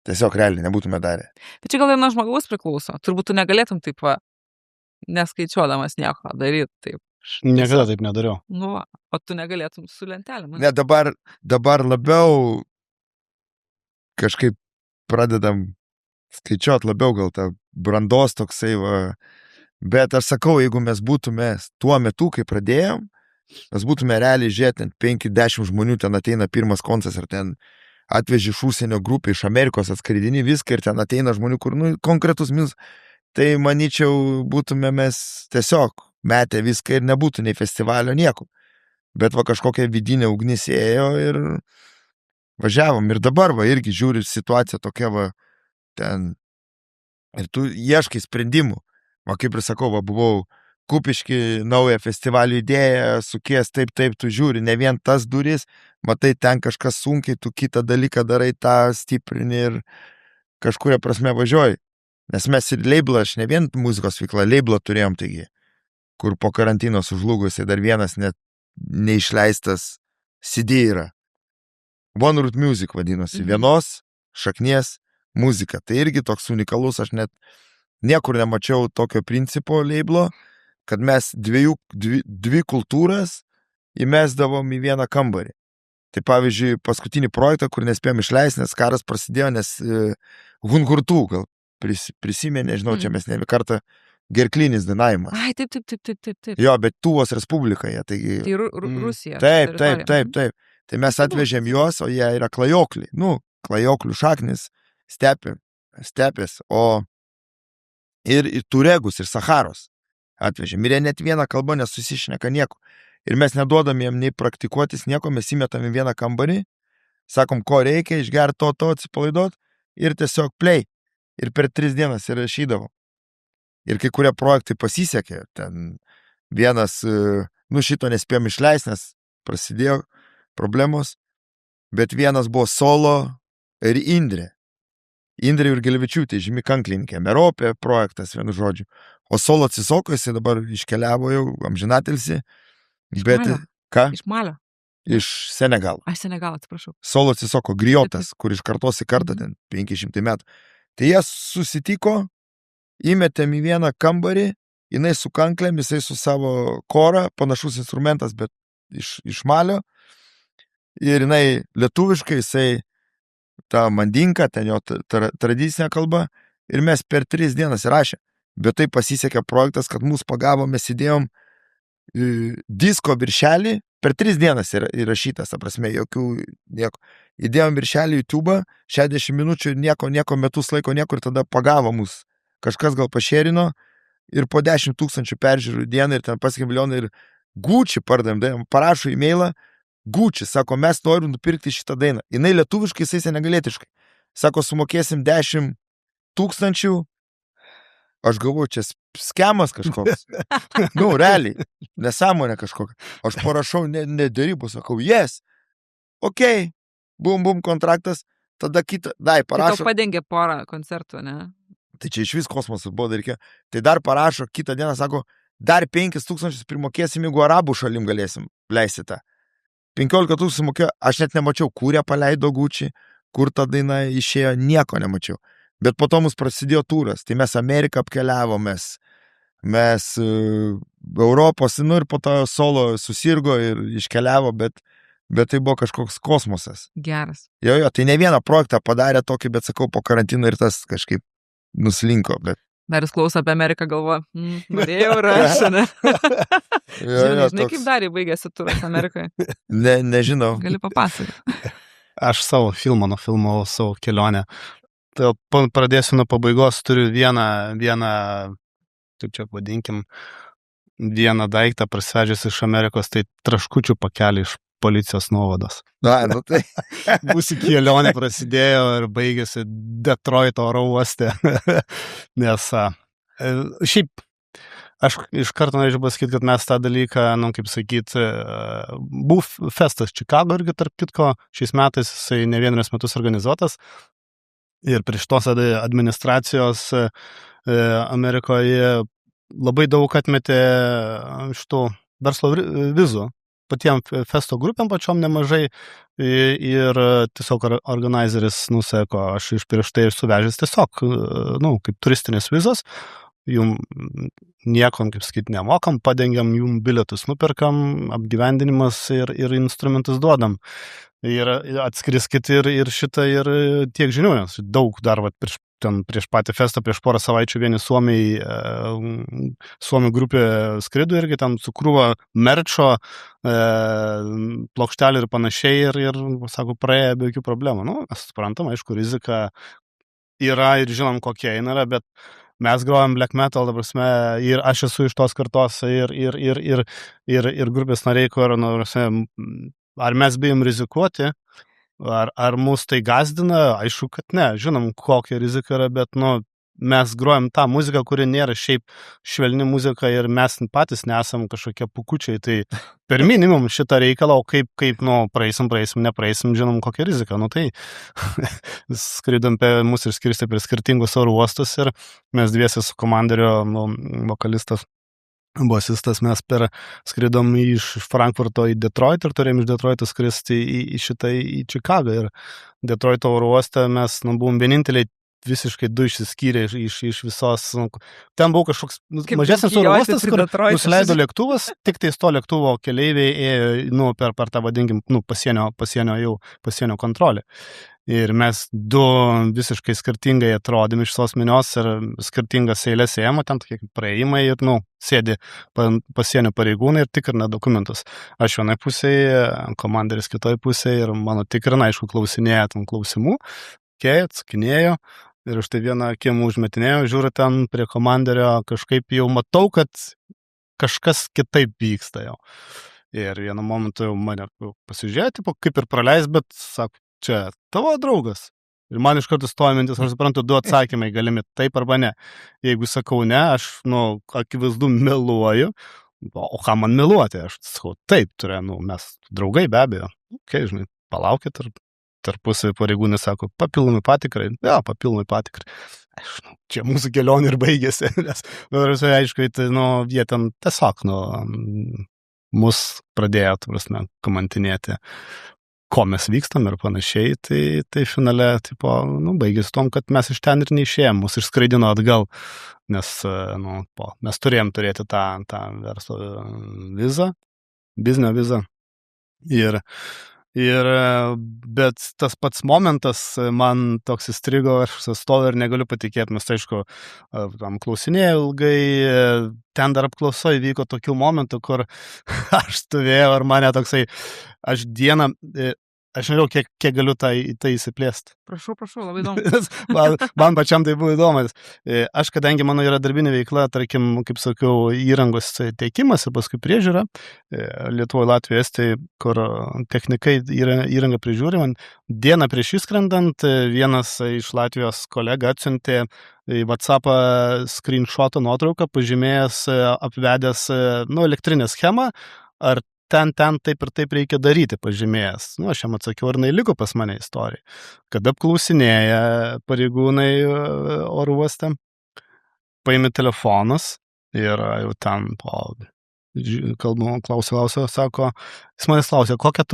Tiesiog realiai nebūtume darę. Bet čia gal ir nuo žmogaus priklauso. Turbūt tu negalėtum taip neskaičiuodamas nieko daryti taip. Niekada taip nedariau. O tu negalėtum su lentelėm. Ne, dabar labiau kažkaip pradedam skaičiuoti labiau gal tą brandos toksai, bet aš sakau, jeigu mes būtume tuo metu, kai pradėjom, mes būtume realiai žiūrėti, 5-10 žmonių ten ateina pirmas koncas ir ten atveži iš užsienio grupį, iš Amerikos atskridini viską ir ten ateina žmonių, kur konkretus minus. Tai, manyčiau, būtume mes tiesiog metę viską ir nebūtų nei festivalio, nieko. Bet kažkokia vidinė ugnis ėjo ir važiavom. Ir dabar irgi žiūri situacija tokia ten. Ir tu ieškai sprendimų. Kaip ir sakau, buvau Kupiški, naują festivalio idėją, sukies taip, tu žiūri, ne vien tas duris, matai ten kažkas sunkiai, tu kitą dalyką darai, tą stiprini ir kažkuria prasme važiuoji. Nes mes ir labelą, aš ne vien muzikos veikla, labelą turėjom, taigi, kur po karantino sužlugusi dar vienas net neišleistas CD yra. One Root Music vadinosi, vienos šaknies muzika. Tai irgi toks unikalus, aš net niekur nemačiau tokio principo labelo, kad mes dvi kultūras įmesdavom į vieną kambarį. Tai pavyzdžiui, paskutinį projektą, kur nespėjom išleisti, nes karas prasidėjo, nes Hungurtų gal prisimenė, nežinau, čia mes ne kartą gerklinis dainavimas. Ai, taip. Jo, bet Tuvos Respublikoje. Tai Rusija. Taip. Tai mes atvežėm juos, o jie yra klajokliai. Nu, klajoklių šaknis, stepės, o ir Turegus, ir Saharos atvežėm. Ir jie net vieną kalbą nesusišneka nieko. Ir mes neduodam jiem nei praktikuotis nieko, mes įmetam į vieną kambarį, sakom, ko reikia, išgerti to, atsipalaiduot ir tiesiog play. Ir per 3 dienas įrašydavo. Ir kai kurie projektai pasisekė, ten vienas, šito nespėjom išleisti, nes prasidėjo problemos, bet vienas buvo Solo ir Indrė. Indrė Jurgelevičiūtė, žymi kanklininkė, Meropė projektas, vienu žodžiu. O Solo Cisoko, jisai dabar iškeliavo jau, amžinatilsi. Bet, Malio? ką? Iš Malio? Iš Senegalo. Aš Senegalą, atsiprašau. Solo Cisoko, griotas, kur iš kartos į kartą ten 500 metų. Tai jie susitiko, įmetėm į vieną kambarį, jinai su kanklėm, jisai su savo kora, panašus instrumentas, bet iš Malio. Ir jinai lietuviškai, jisai tą mandinką, ten jo tradicinė kalba. Ir mes per 3 dienas įrašė. Bet tai pasisekė projektas, kad mūsų pagavo, mes įdėjom disko viršelį, per 3 dienas įrašytas, ta prasme, nieko. Įdėjom viršelį YouTube, 60 minučių, nieko metus laiko, nieko, ir tada pagavo mus. Kažkas gal pašerino ir po 10 000 peržiūrų dieną ir ten pasiekė milijoną ir Gucci pardavėm, parašo e-mailą, Gucci, sako, mes norim nupirkti šitą dainą. Jinai lietuviškai, jisai senegalėtiškai. Sako, sumokėsim 10 000. Aš galvoju, čia skemas kažkoks. Realiai, nesąmonė kažkokia. Aš parašau nedarybų, sakau, yes, ok, bum, kontraktas, tada kitą, parašo. Tai tau padengė porą koncertų, ne? Tai čia iš vis kosmosas buvo dar reikėjo. Tai dar parašo, kitą dieną sako, dar 5 000 primokėsim, jeigu arabų šalim galėsim leisite. 15 000 mokėjo, aš net nemačiau, kur jie paleido Gucci, kur ta daina išėjo, nieko nemačiau. Bet po to mus prasidėjo turas, tai mes Ameriką apkeliavom, mes Europos, ir po to Solo susirgo ir iškeliavo, bet tai buvo kažkoks kosmosas. Geras. Jo, tai ne vieną projektą padarė tokį, bet sakau, po karantino ir tas kažkaip nuslinko. Dar jis klauso apie Ameriką, galvoja, norėjau rašą, ne? Žinai, kaip dar baigėsi turas Amerikoje? Nežinau. Gali papasakoti. Aš savo filmavau savo kelionę. Tai pradėsiu nuo pabaigos, turiu vieną, taip čia vadinkim, vieną daiktą prasivežęs iš Amerikos, tai traškučių pakelį iš policijos nuovados. Tai. Mūsų kelionė prasidėjo ir baigėsi Detroito oro uoste. Nes šiaip aš iš karto norėčiau pasakyti, kad mes tą dalyką, kaip sakyti, buvo festas Čikago irgi, tarp kitko, šiais metais jisai ne 1 metus organizuotas. Ir prieš tos administracijos Amerikoje labai daug atmetė šitų verslo vizų. Patiem festo grupėm pačiom nemažai ir tiesiog organizeris nusako, aš iš prieš tai suvežęs tiesiog, kaip turistinės vizos, jum nieko, kaip sakyti, nemokam, padengiam jum bilietus, nuperkam, apgyvendinimas ir instrumentus duodam. Ir atskriskit ir šitą ir tiek žinių, nes daug dar prieš patį festą, prieš porą savaičių vieni Suomių grupė skrido irgi ten su krūva merčo, plokštelių ir panašiai ir sako, praėjo be jokių problemų. Suprantam, aišku, rizika yra ir žinom, kokia yra, bet mes grojam black metal, ta prasme, ir aš esu iš tos kartos ir grupės nariai, kur, ar mes bijom rizikuoti, ar mus tai gazdina, aišku, kad ne, žinom, kokia rizika yra, bet, mes grojam tą muziką, kuri nėra šiaip švelni muzika ir mes patys nesam kažkokie pukučiai, tai per minimum šitą reikalą, o kaip praeisim, nepraeisim, žinom, kokia rizika, tai skridom mus ir skirstė per skirtingus oro uostus ir mes dviesi su komanderio vokalistas, bosistas, mes skridom iš Frankfurto į Detroit ir turėjom iš Detroito skristi į Čikagą ir Detroito oro uoste mes buvom vieninteliai visiškai du išsiskyrė iš visos, ten buvo kažkoks mažesnis oro uostas, kur nusileido lėktuvas, tik tai to lėktuvo keleiviai ėjo per tą vadinkim, pasienio kontrolę. Ir mes du visiškai skirtingai atrodėm iš tos minios ir skirtingas eilės ėjimo, ten tokie praėjimai ir, sėdi pasienio pareigūnai ir tikrina dokumentus. Aš vienai pusėje, komanderis kitoj pusėje ir mano tikrina, aišku, klausinėja ten klausimų, atsakinėjo ir už tai vieną akim užmetinėjo, žiūriu ten prie komanderio, kažkaip jau matau, kad kažkas kitaip vyksta jau. Ir vienu momentu jau mane pasižiūrėjo, kaip ir praleis, bet sako, čia tavo draugas. Ir man iš karto stoja mintis, aš suprantu, du atsakymai galimi, taip arba ne. Jeigu sakau ne, aš, akivaizdu meluoju, o ką man meluoti? Aš sakau, taip, mes draugai be abejo. Žinai, palaukit ir tarpusavy pareigūnai sako, papildomi patikrai. Ja, papildomi patikrai. Čia mūsų kelionė ir baigėsi. Nes, aišku, tai, jie ten tiesiog, mus pradėjo, kamantinėti, ko mes vykstam ir panašiai, tai finale, baigėsi tom, kad mes iš ten ir neišėjom, mus išskraidino atgal, nes, mes turėjom turėti tą verslo vizą, biznio vizą. Bet tas pats momentas man toks įstrigo, aš stoviu ir negaliu patikėti, mes aišku, tam klausinėjau ilgai, ten dar apklausoj vyko tokių momentų, kur aš stovėjau ir mane toksai, aš nežinau, kiek galiu tai įsiplėsti. Prašau, labai įdomu. man pačiam tai buvo įdomas. Aš, kadangi mano yra darbinė veikla, tarkim, kaip sakiau, įrangos teikimas ir paskui priežiūra, Lietuvoje, Latvijoje, Estijoje, kur technikai įrangą prižiūri, man dieną prieš įskrendant, vienas iš Latvijos kolega atsiuntė į WhatsAppą screenshotą nuotrauką, pažymėjęs, apvedęs, elektrinę schemą, ar ten taip ir taip reikia daryti, pažymėjęs. Aš jam atsakiau, ar liko pas mane istorija. Kada apklausinėja pareigūnai oro uoste, paimi telefonus ir jau ten klausiau, sako, jis manęs klausė, ką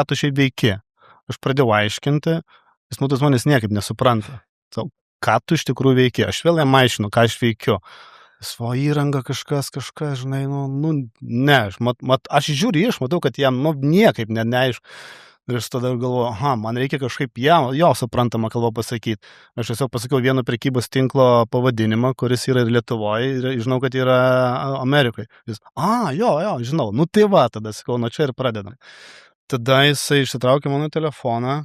tu šiaip veiki? Aš pradėjau aiškinti, jis manęs niekaip nesupranta. Ką tu iš tikrųjų veiki? Aš vėl jam aiškinu, ką aš veikiu. Savo įranga kažkas, žinai, ne, aš žiūriu, aš matau, kad jam, niekaip neaišku. Ir aš tada galvoju, man reikia kažkaip jo suprantamą kalbą pasakyti. Aš tiesiog pasakiau vieno prekybos tinklo pavadinimą, kuris yra ir Lietuvoje, ir žinau, kad yra Amerikoje. Jis, jo, žinau, tai va, tada sakau, čia ir pradedam. Tada jisai išsitraukė mano telefoną,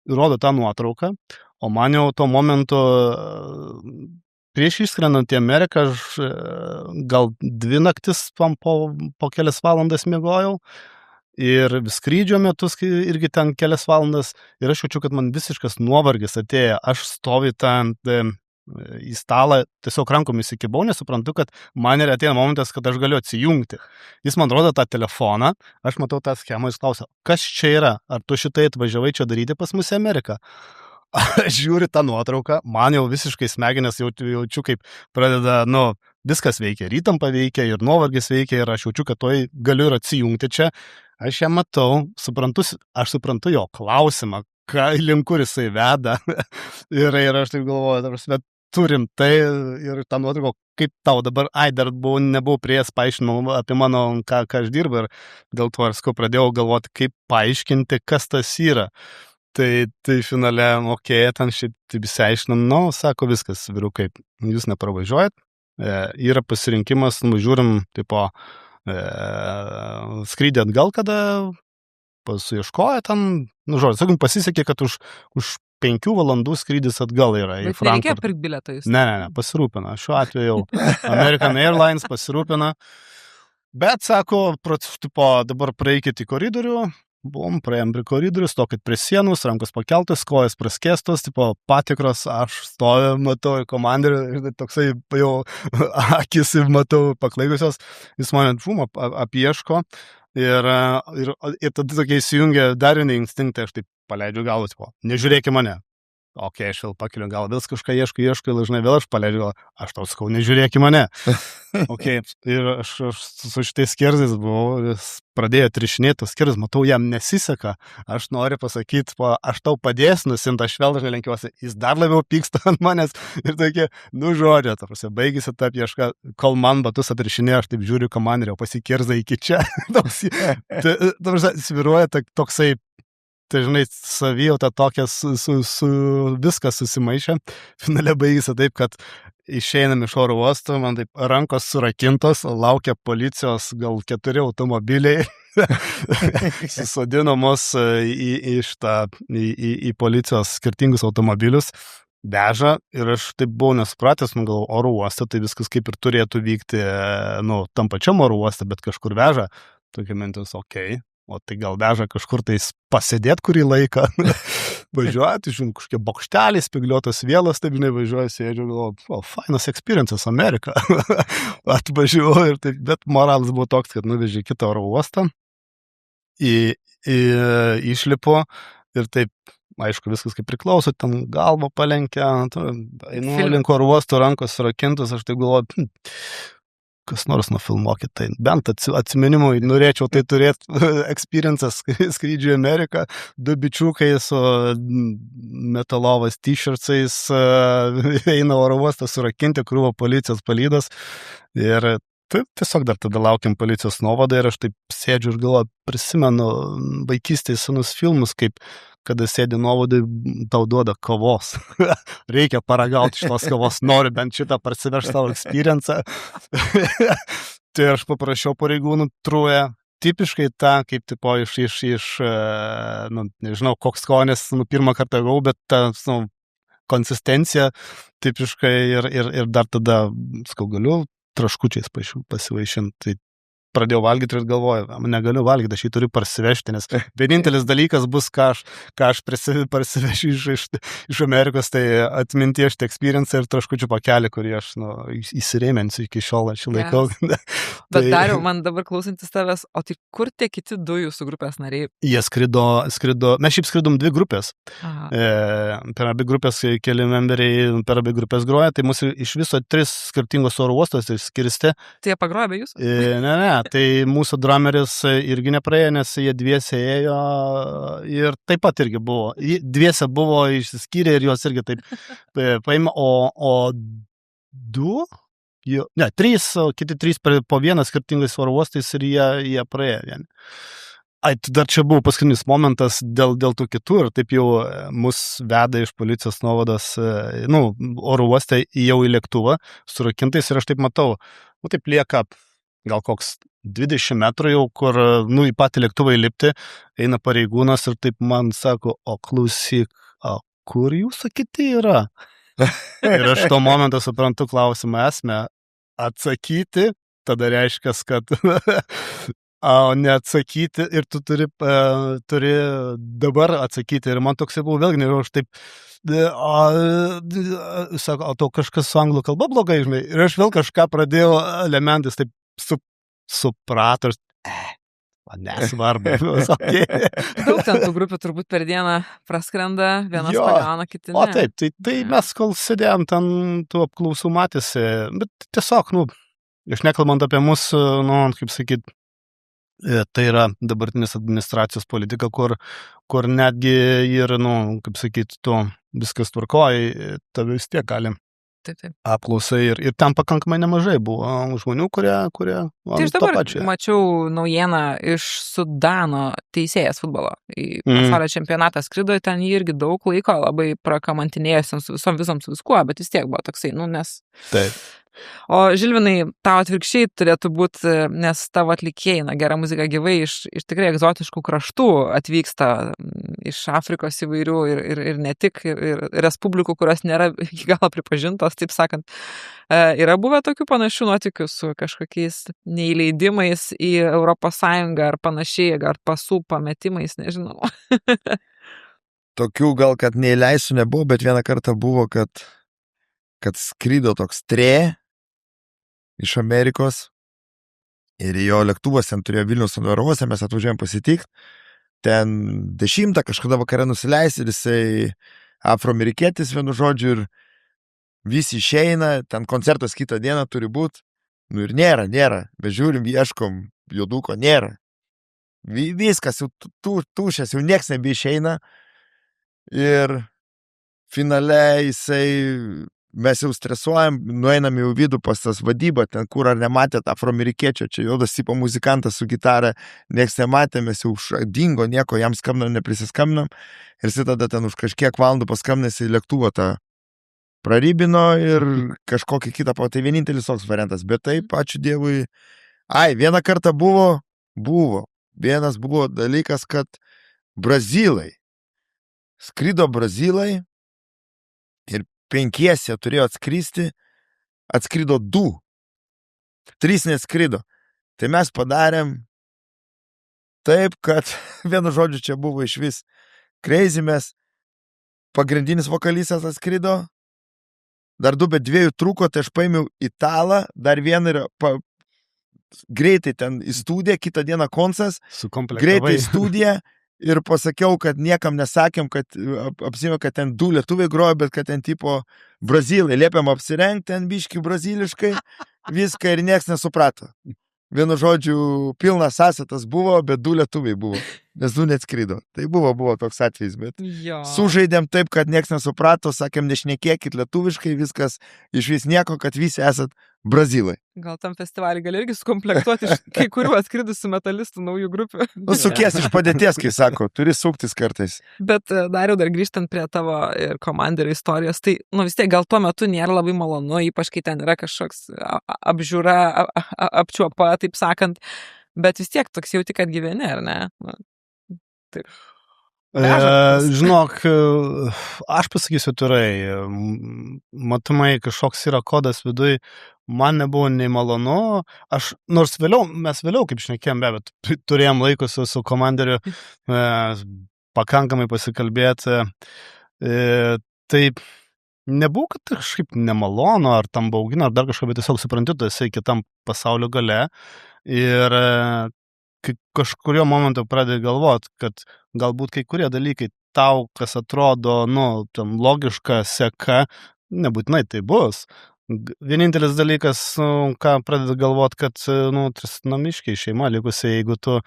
rodo tą nuotrauką, o man jau tuo momentu prieš išskrendant į Ameriką, aš gal 2 naktis po kelias valandas miegojau ir skrydžio metus irgi ten kelias valandas ir aš jaučiu, kad man visiškas nuovargis atėjo. Aš stoviu ten į stalą, tiesiog rankomis įkibau, nesuprantu, kad man ir atėjo momentas, kad aš galiu atsijungti. Jis man rodo tą telefoną, aš matau tą schemą, jis klausia, kas čia yra? Ar tu šitai atvažiavai čia daryti pas mus į Ameriką? Aš žiūriu tą nuotrauką, man jau visiškai smegenės jaučiu, kaip pradeda, viskas veikia, ir įtampa veikia, ir nuovargis veikia, ir aš jaučiu, kad toj galiu ir atsijungti čia. Aš ją matau, aš suprantu jo klausimą, link kur jisai veda. ir aš taip galvoju, bet turim tai ir tą nuotrauką, kaip tau dabar, dar nebuvau prieėjęs paaiškinau apie mano, ką aš dirbu, ir dėl to aš pradėjau galvoti, kaip paaiškinti, kas tas yra. Tai finale, ten šiaip taip įsiaiškinam, sako viskas, vyrukai, jūs nepravažiuojat, yra pasirinkimas, žiūrim, skrydį atgal, kada pasieškoja ten, sakom, pasisekė, kad už 5 valandų skrydis atgal yra į Frankfurtą. Bet nereikia pirkti biletą jūs? Ne, pasirūpina, šiuo atveju jau American Airlines pasirūpina, bet sako, dabar praeikit į koridorių, praėjom prie koridorių, stokit prie sienos, rankos pakeltos, kojas praskėstos, patikros, aš stoviu, matau į komanderių ir toksai jau akis matau paklaigusios, jis mane apieško ir tada tokia įsijungia dar vieną instinktą, aš taip paleidžiu galvą, nežiūrėk į mane. Aš vėl pakeliu galvą, vėl kažką ieškai, dažnai vėl aš paleidžiu galvą, aš tau sakau, nežiūrėk į mane. Ir aš su šitais skerzais buvau, jis pradėjo trišinėti tos skerzais, matau, jam nesiseka, aš noriu pasakyti, aš tau padėsiu nusimti, aš vėl dažnai lenkiuosi, jis dar labiau pyksta ant manęs ir tokie, žodžio, baigėsi ta pieška, kol man batus atrišinėjo, aš taip žiūriu komanderio, pasikerza iki čia. Sviruoja toksai tai žinai, savijauta tokia viskas susimaišė. Finale baigėsi taip, kad išeinam iš oro uosto, man taip rankos surakintos, laukia policijos gal 4 automobiliai. Susodino mus į policijos skirtingus automobilius, veža ir aš taip buvau nesupratęs, gal oro uoste, tai viskas kaip ir turėtų vykti, tam pačiam oro uoste, bet kažkur veža. Tokia mintis, okei. O tai gal veža kažkur tais pasėdėt kurį laiką, važiuoja, tai žinau, kažkokie bokšteliai, spigliuotos vielos, taip žinai, važiuoja, sėdžiu, galvoju, fainas experiences Amerika, atvažiuoju ir taip, bet moralas buvo toks, kad nuvežė kitą oro uostą, išlipu ir taip, aišku, viskas kaip priklauso, ten galvą palenkia, einu link oro uosto, rankos rakintos, aš taip galvoju, kas nors nufilmuokit, tai bent atsiminimui norėčiau tai turėti experiences skrydžių į Ameriką, 2 bičiukai su metalovas t-shirtsais eina oro uostą surakinti, krūvo policijos palydas ir tiesiog dar tada laukiam policijos nuovadą ir aš taip sėdžiu ir galvoju, prisimenu vaikystėje senus filmus, kaip kada sėdi nuovadai, tau duoda kavos. Reikia paragauti šitos kavos, noriu bent šitą parsivežti savo experience. Tai aš paprašiau pareigūnų trūję, tipiškai tą, kaip tipo nežinau, koks skonis, pirmą kartą gavau, bet ta konsistencija tipiškai ir dar tada, galiu traškučiais pasivaišinti. Tai pradėjau valgyti ir galvoju, negaliu valgyti, aš jį turiu parsivežti, nes vienintelis dalykas bus, ką aš parsivešiu iš Amerikos, tai atminti aš experience ir traškučių pakelį, kurį aš įsirėmensiu iki šiol, aš laikau. Bet Dariau, man dabar klausantis tavęs, o tai kur tie kiti 2 jūsų grupės nariai? Jie skrido, mes šiaip skridom 2 grupės. Per abi grupės keli memberiai per abi grupės groja, tai mūsų iš viso 3 skirtingos oro uostos išskirsti. Tai jie pagroja be jūsų? Ne, tai mūsų drumeris irgi nepraėjo, nes jie dviese ėjo ir taip pat irgi buvo. Dviese buvo išsiskyrę ir jos irgi taip paėmė, o 2, kiti 3 po vieną skirtingais oro uostais ir jie praėjo vieni. Dar čia buvo paskutinis momentas dėl tų kitų ir taip jau mus veda iš policijos nuovados, oro uoste jau į lėktuvą surakintais ir aš taip matau, taip lieka gal koks 20 metrų jau, kur, į patį lėktuvą įlipti, eina pareigūnas ir taip man sako, o klausyk, kur jūsų kiti yra? Ir aš to momentą suprantu klausimą esmę, atsakyti, tada reiškia, kad neatsakyti ir tu turi dabar atsakyti. Ir man toksai buvo vėlgi, nežinau, aš taip, sako, o tau kažkas su anglų kalba blogai, žinai, ir aš vėl kažką pradėjau elementis, taip suprato, nesvarbu. Daug ten tų grupių turbūt per dieną praskrenda, vienas pagauna, kiti ne. O taip, tai mes kol sėdėjom ten tų apklausų matėsi, bet tiesiog, aš nekalbant apie mus, kaip sakyt, tai yra dabartinės administracijos politika, kur netgi ir, kaip sakyt, viskas tvarkoja, tave vis tiek gali apklausai ir ten pakankamai nemažai buvo žmonių, kurie tai aš dabar mačiau naujieną iš Sudano teisėjas futbolo. Į pasaulio čempionatą skrido, ten jį irgi daug laiko labai prakamantinėjusiam su visom su viskuo, bet vis tiek buvo toksai, nes... Taip. O Žilvinai, tau atvirkščiai turėtų būti, nes tavo atlikėjai, gera muzika gyvai iš tikrai egzotiškų kraštų atvyksta, iš Afrikos įvairių ir ne tik, ir respublikų, kurios nėra iki galo pripažintos, taip sakant. Yra buvę tokių panašių nuotykių su kažkokiais neįleidimais į Europos Sąjungą ar panašiai, ar pasų pametimais, nežinau. Tokių gal, kad neįleisiu nebuvo, bet vieną kartą buvo, kad skrido toks iš Amerikos ir jo lėktuvas ten turėjo Vilniaus oro uoste, mes atvažiuojam pasitikti, ten 10 kažkada vakare nusileis ir jisai afroamerikietis vienu žodžiu ir visi išeina, ten koncertas kitą dieną turi būti, ir nėra, bet žiūrim, ieškom, juoduko nėra. Viskas jau tušęs, jau nieks nebeišeina ir finale jisai mes jau stresuojam, nueinam į vidų pas tas vadybą, ten kur ar nematėt afroamerikiečio, čia juodas tipo muzikantas su gitara, nieks nematė, mes jau dingo, nieko, jam skambinam, neprisiskambinam, ir jis tada ten už kažkiek valandų paskambinęs į lėktuvą tą prarybino ir kažkokį kitą, tai vienintelis toks variantas, bet taip, ačiū Dievui. Vieną kartą vienas buvo dalykas, kad brazilai, skrido brazilai ir 5 turėjo atskrido 2, 3 neskrido. Tai mes padarėm taip, kad vienu žodžiu čia buvo iš vis crazy, mes pagrindinis vokalistas atskrido, dar 2, bet 2 trūko, tai aš paėmiau italą, dar vieną ir greitai ten į studiją, kitą dieną koncas, greitai į studiją ir pasakiau, kad niekam nesakėm, kad apsimė, kad ten 2 lietuviai grojo, bet kad ten tipo brazilai, liepėm apsirengti ten biški braziliškai, viską ir nieks nesuprato. Vienu žodžiu, pilnas sąsatas buvo, bet 2 lietuviai buvo, nes 2 neatskrido. Tai buvo toks atvejis, bet sužaidėm taip, kad nieks nesuprato, sakėm, nešnekėkit lietuviškai, viskas iš vis nieko, kad visi esat brazilai. Gal tam festivalį gali irgi sukomplektuoti iš kai kurių atskridusių metalistų naujų grupių. Sukies iš padėties, kai sako, turi suktis kartais. Bet Dariau, dar grįžtant prie tavo ir komanderio istorijos, tai vis tiek gal tuo metu nėra labai malonu, ypač kai ten yra kažkoks apžiūra, apčiuopa, taip sakant, bet vis tiek toks jauti, kad gyveni, ar ne? Taip. Žinok, aš pasakysiu turai, matomai kažkoks yra kodas viduj, man nebuvo nei malonu, nors mes vėliau, kaip šnekėjom, bet turėjom laiko su komanderiu pakankamai pasikalbėti, tai nebuvo, kad kažkaip nemalonu, ar tam baugino, ar dar kažko, bet tiesiog supranti, tu esi kitam pasaulio gale ir kažkurio momentu pradedi galvoti, kad galbūt kai kurie dalykai tau, kas atrodo, tam logiška seka, nebūtinai tai bus. Vienintelis dalykas, ką pradedi galvoti, kad, namiškiai šeima likusi, jeigu tu,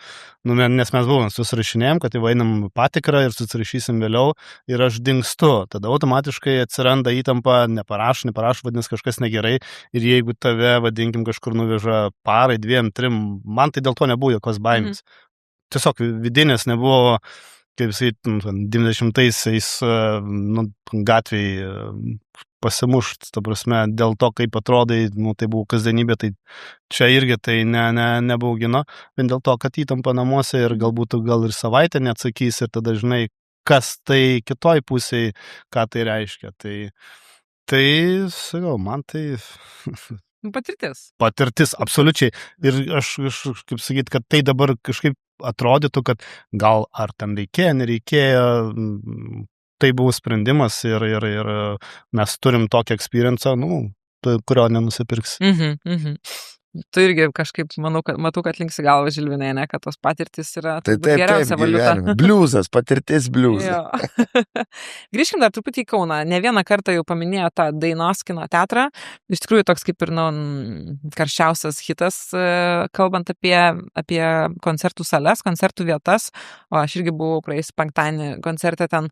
nes mes buvom, susirašinėjom, kad jau einam patikrą ir susirašysim vėliau ir aš dingstu, tada automatiškai atsiranda įtampa, neparašo, vadinasi kažkas negerai ir jeigu tave, vadinkim, kažkur nuveža parai, 2, 3, man tai dėl to nebuvo jokios baimės. Tiesiog vidinės nebuvo, kaip sakyt, 90-aisiais gatvėj pasimušt, ta prasme, dėl to, kaip atrodai, tai buvo kasdienybė, tai čia irgi tai nebaugino, vien dėl to, kad įtampa namuose ir galbūt gal ir savaitę neatsakys ir tada žinai, kas tai kitoj pusėj, ką tai reiškia. Tai sakau, man tai... Patirtis, absoliučiai. Ir aš kaip sakyt, kad tai dabar kažkaip atrodytų, kad gal ar ten nereikėjo, tai buvo sprendimas ir mes turim tokį experience, kurio nenusipirks. Tu irgi kažkaip matau, kad linksi galvą Žilvinai, ne, kad tos patirtis yra geriausia valiuta. Bliuzas, patirtis bliuzas. Grįžkim dar truputį į Kauną. Ne vieną kartą jau paminėjo tą Dainos kino teatrą. Iš tikrųjų toks kaip ir karščiausias hitas, kalbant apie koncertų sales, koncertų vietas. O aš irgi buvau praėjusį penktadienį koncerte ten.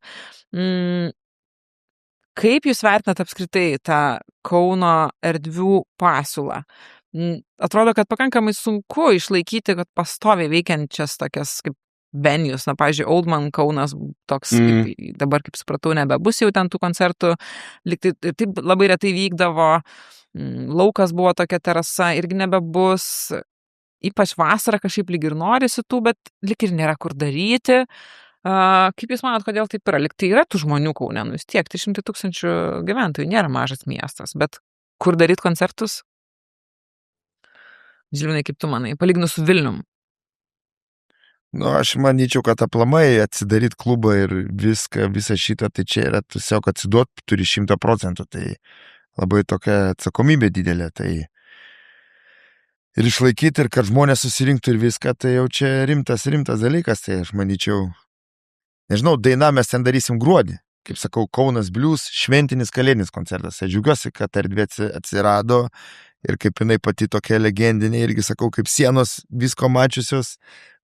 Kaip jūs vertinat apskritai tą Kauno erdvių pasiūlą? Atrodo, kad pakankamai sunku išlaikyti, kad pastoviai veikiančias tokias kaip venues, pavyzdžiui, Oldman Kaunas toks, dabar, kaip supratau, nebebus jau ten tų koncertų, ir taip labai retai vykdavo, laukas buvo tokia terasa, irgi nebebus, ypač vasarą kažkaip lyg ir norisi tų, bet lyg ir nėra kur daryti. Kaip jūs manot, kodėl taip yra? Lyg tai yra tų žmonių Kaune, vis tiek, 300 000 gyventojų, nėra mažas miestas, bet kur daryti koncertus? Žilvinai, kaip tu manai, palyginus su Vilnium? Aš manyčiau, kad aplamai atsidaryt klubą ir visą šitą, tai čia yra tiesiog atsiduot, turi 100%, tai labai tokia atsakomybė didelė, tai ir išlaikyti, ir kad žmonės susirinktų ir viską, tai jau čia rimtas dalykas, tai aš manyčiau, nežinau, Daina mes ten darysim gruodį, kaip sakau, Kaunas Blues, šventinis kalėdinis koncertas, aš džiaugiuosi, kad erdvė atsirado, ir kaip jinai pati tokia legendinė, irgi sakau, kaip sienos visko mačiusios,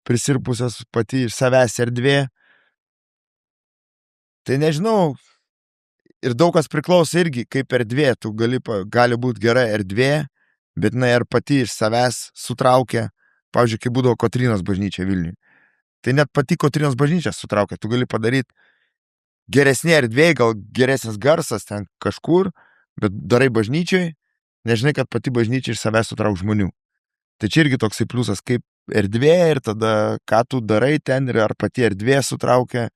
prisirpusios pati iš savęs erdvė. Tai nežinau, ir daug kas priklauso irgi, kaip erdvė, tu gali būti gera erdvė, bet jinai ir pati iš savęs sutraukia, pavyzdžiui, kai būdavo Kotrynos bažnyčia Vilniuje. Tai net pati Kotrynos bažnyčia sutraukia, tu gali padaryti geresnė erdvė, gal geresnis garsas ten kažkur, bet darai bažnyčiai, nežinai, kad pati bažnyčia iš savęs sutrauk žmonių. Tai čia irgi toksai pliusas kaip erdvė ir tada, ką tu darai ten ir ar pati erdvė sutraukia.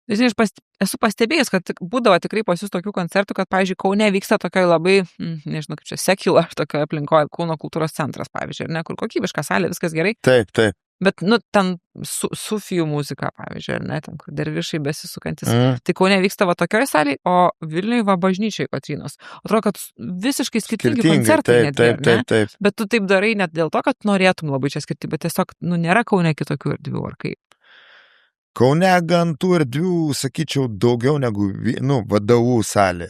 Žinai, aš esu pastebėjęs, kad būdavo tikrai pas jūs tokių koncertų, kad, pavyzdžiui, Kaune vyksta tokioj labai, nežinau, kaip čia, secular tokioje aplinkoje, Kauno kultūros centras, pavyzdžiui, ne, kur kokybiška salė, viskas gerai. Taip, taip. Bet, ten sufijų muzika, pavyzdžiui, ne, ten, kur dervišai besisukantis. Tai Kaune vyksta va tokioj salėje, o Vilniuje va bažnyčiai Kotrynos. Atrodo, kad visiškai skirtingi koncertai netgi, taip. Bet tu taip darai net dėl to, kad norėtum labai čia skirti, bet tiesiog, nėra Kaune kitokių erdvių, ar kaip. Kaune gan tų erdvių, sakyčiau, daugiau negu, vadovų salė.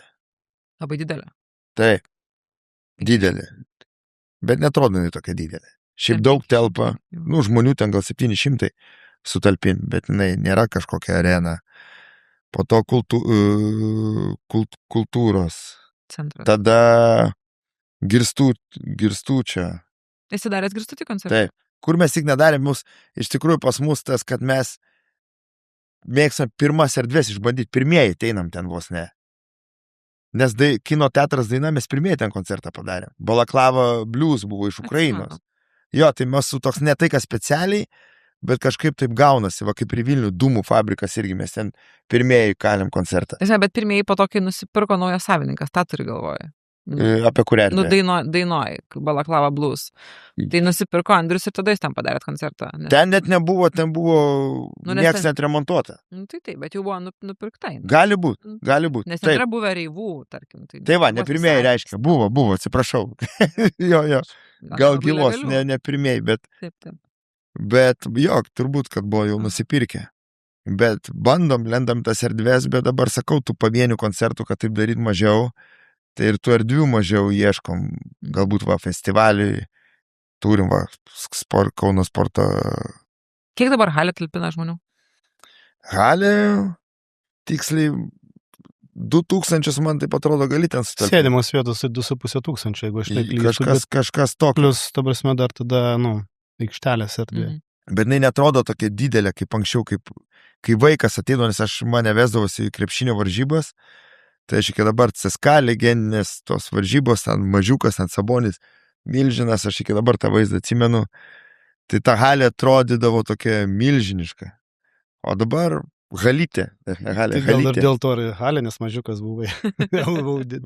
Labai didelė. Taip, didelė. Bet netrodo jinai tokia didelė. Šiaip daug telpa, žmonių ten gal 700 sutalpin, bet jinai nėra kažkokia arena. Po to kultūros. Centras. Tada girstų čia. Esi daręs girstutį koncertą? Taip. Kur mes tik nedarėm, iš tikrųjų pas mus tas, kad mes mėgstam pirmas erdvės išbandyti, pirmieji teinam ten vos ne. Nes kino teatras Daina, mes pirmieji ten koncertą padarėm. Balaklava Blues buvo iš Ukrainos. Jo, tai mes su toks ne tai, kas specialiai, bet kažkaip taip gaunasi, va kaip ir Vilnių Dūmų fabrikas irgi mes ten pirmieji kalėm koncertą. Bet pirmieji po to, kai nusipirko naujas savininkas, tą turi galvoje. Apie kurią erdvę? Dainoj, Balaklava Blues. Tai nusipirko Andrius ir tada jūs ten padarėt koncertą. Nes... Ten net nebuvo, nieks net remontuota. Tai taip, bet jau buvo nupirkta. Gali būt. Nes nėra buvę reivų, tarkim. Tai va, ne pirmieji reiškia. Buvo, atsiprašau. Jo. Gal gyvos, ne pirmieji, bet... Taip. Bet jo, turbūt, kad buvo jau nusipirkę. Bet bandom, lendam tas erdvės, bet dabar sakau, tų pavienių koncertų, kad taip daryti mažiau. Tai ir tų erdvių mažiau ieškom. Galbūt festivaliui turim Kauno sporto. Kiek dabar halė talpina žmonių? Halė tiksliai 2000, man taip atrodo, gali ten sutalpinti. Sėdimos vietos 2500, jeigu aš neklystu. Kažkas tokio. Plius, ta prasme, dar tada, aikštelės erdvė. Bet jinai netrodo tokia didelė, kaip anksčiau, kai vaikas ateino, nes mane vesdavosi į krepšinio varžybas. Tai aš iki dabar CSKA legendinės tos varžybos, ten mažiukas, ten Sabonis, milžinas, aš iki dabar tą vaizdą atsimenu. Tai ta halė atrodydavo tokia milžiniška. O dabar halytė. Tai gal ir dėl to halė, nes mažiukas buvai.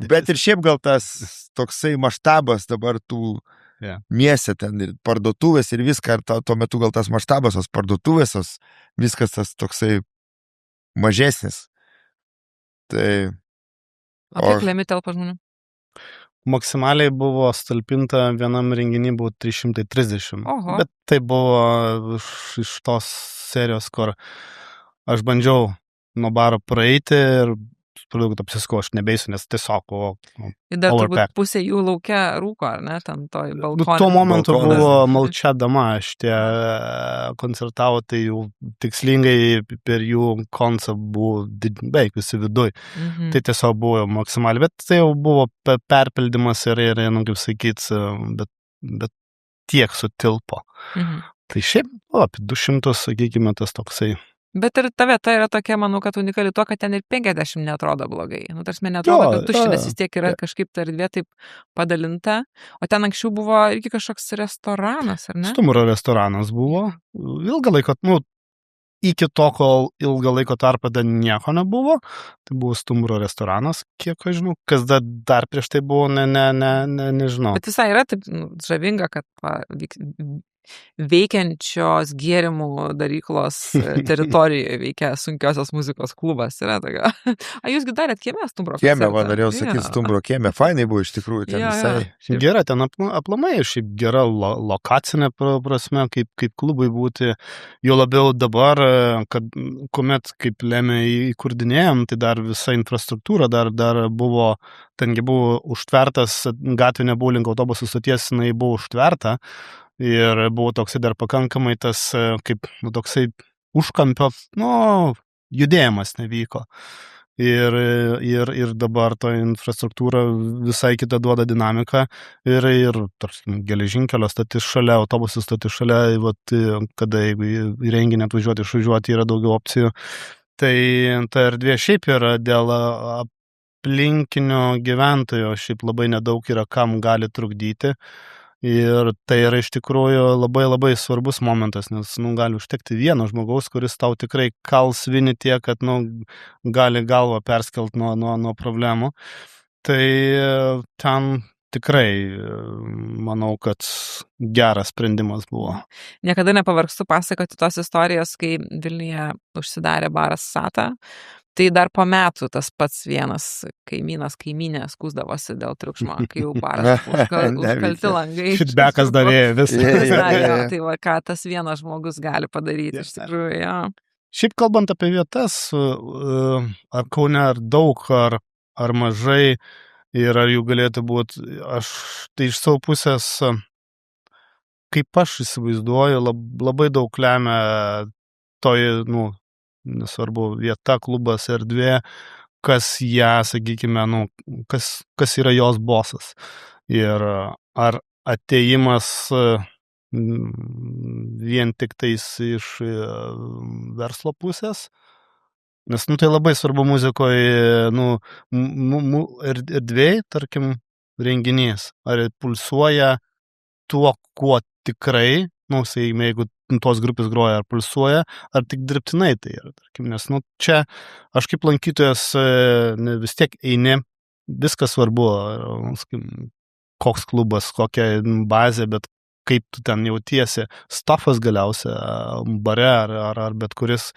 Bet ir šiaip gal tas toksai maštabas dabar tų mieste, ten ir parduotuvės ir viską, ir tuo metu gal tas maštabas, tos parduotuvės, viskas tas toksai mažesnis. Tai... O kiek lėmi telpa žmonių? Maksimaliai buvo stalpinta vienam renginį buvo 330. Oho. Bet tai buvo iš tos serijos, kur aš bandžiau nuo baro praeiti ir pradėjau apsiskau, aš nebeisiu, nes tiesiog ir dar turbūt pusė jų laukia rūko, ar ne, ten toj balkonė. Tuo momentu buvo Malčia dama, šitie koncertavo, tai jau tikslingai per jų koncą buvo beveik visi viduj. Tai tiesiog buvo maksimaliai, bet tai jau buvo perpildymas ir kaip sakyt, bet tiek sutilpo. Tai šiaip apie 200, sakykime, tas toksai. Bet ir ta vieta yra tokia, manau, kad unikali to, kad ten ir 50 netrodo blogai. Tarsi netrodo, kad tuščias vis tiek yra kažkaip ta erdvė taip padalinta. O ten anksčiau buvo irgi kažkoks restoranas, ar ne? Stumbro restoranas buvo. Ilgą laiką, iki to, kol ilgą laiko tarpą dar nieko nebuvo, tai buvo Stumbro restoranas, kiek aš žinau. Kas dar prieš tai buvo, nežinau. Bet visai yra taip žavinga, kad veikiančios gėrimų daryklos teritorijoje veikia sunkiosios muzikos klubas. Yra tokia. A, jūsgi darėt kieme Stumbro koncertą? Kieme, man norėjau sakyti Stumbro kieme. Fainai buvo iš tikrųjų ten visai. Gera, ten aplamai šiaip gera lokacinė prasme, kaip klubai būti. Jo labiau dabar, kad kuomet kaip lėmė įkurdinėjom, tai dar visa infrastruktūra dar buvo, tengi buvo užtvertas, gatvinė bowling autobusų stoties, jinai buvo užtverta. Ir buvo toksai dar pakankamai tas, kaip toksai užkampio, judėjimas nevyko. ir dabar ta infrastruktūra visai kita duoda dinamiką ir tarkim, geležinkelio stotis šalia, autobusų stotis šalia, vat, kada jeigu į renginį atvažiuoti, išvažiuoti yra daugiau opcijų. Tai ta erdvė šiaip yra dėl aplinkinio gyventojo, šiaip labai nedaug yra kam gali trukdyti. Ir tai yra iš tikrųjų labai labai svarbus momentas, nes gali užtekti vieno žmogaus, kuris tau tikrai kals vinį tiek, kad gali galvą perskelt nuo problemų. Tai ten tikrai manau, kad geras sprendimas buvo. Niekada nepavargstu pasakoti tos istorijos, kai Vilniuje užsidarė baras Sata. Tai dar po metų tas pats vienas kaimynė skūsdavosi dėl triukšmo, kai jau baras užkalti langai. Feedbackas darėjo visą. Tai va, ką tas vienas žmogus gali padaryti, iš tikrųjų, jo. Šiaip kalbant apie vietas, ar Kaune ar daug, ar mažai, ir ar jų galėtų būti, aš tai iš savo pusės, kaip aš įsivaizduoju, labai daug lemia toji, nesvarbu, vieta, klubas, erdvė, kas ją, sakykime, kas yra jos bosas. Ir ar atėjimas vien tik tais iš verslo pusės, nes, tai labai svarbu muzikoje, erdvėj, tarkim, renginys, ar pulsuoja tuo, kuo tikrai, sakykime, jeigu tos grupės groja ar pulsuoja, ar tik dirbtinai tai yra, tarkim, nes, čia aš kaip lankytojas vis tiek eini, viskas svarbu, koks klubas, kokia bazė, bet kaip tu ten jautiesi, stafas galiausia, bare ar bet kuris,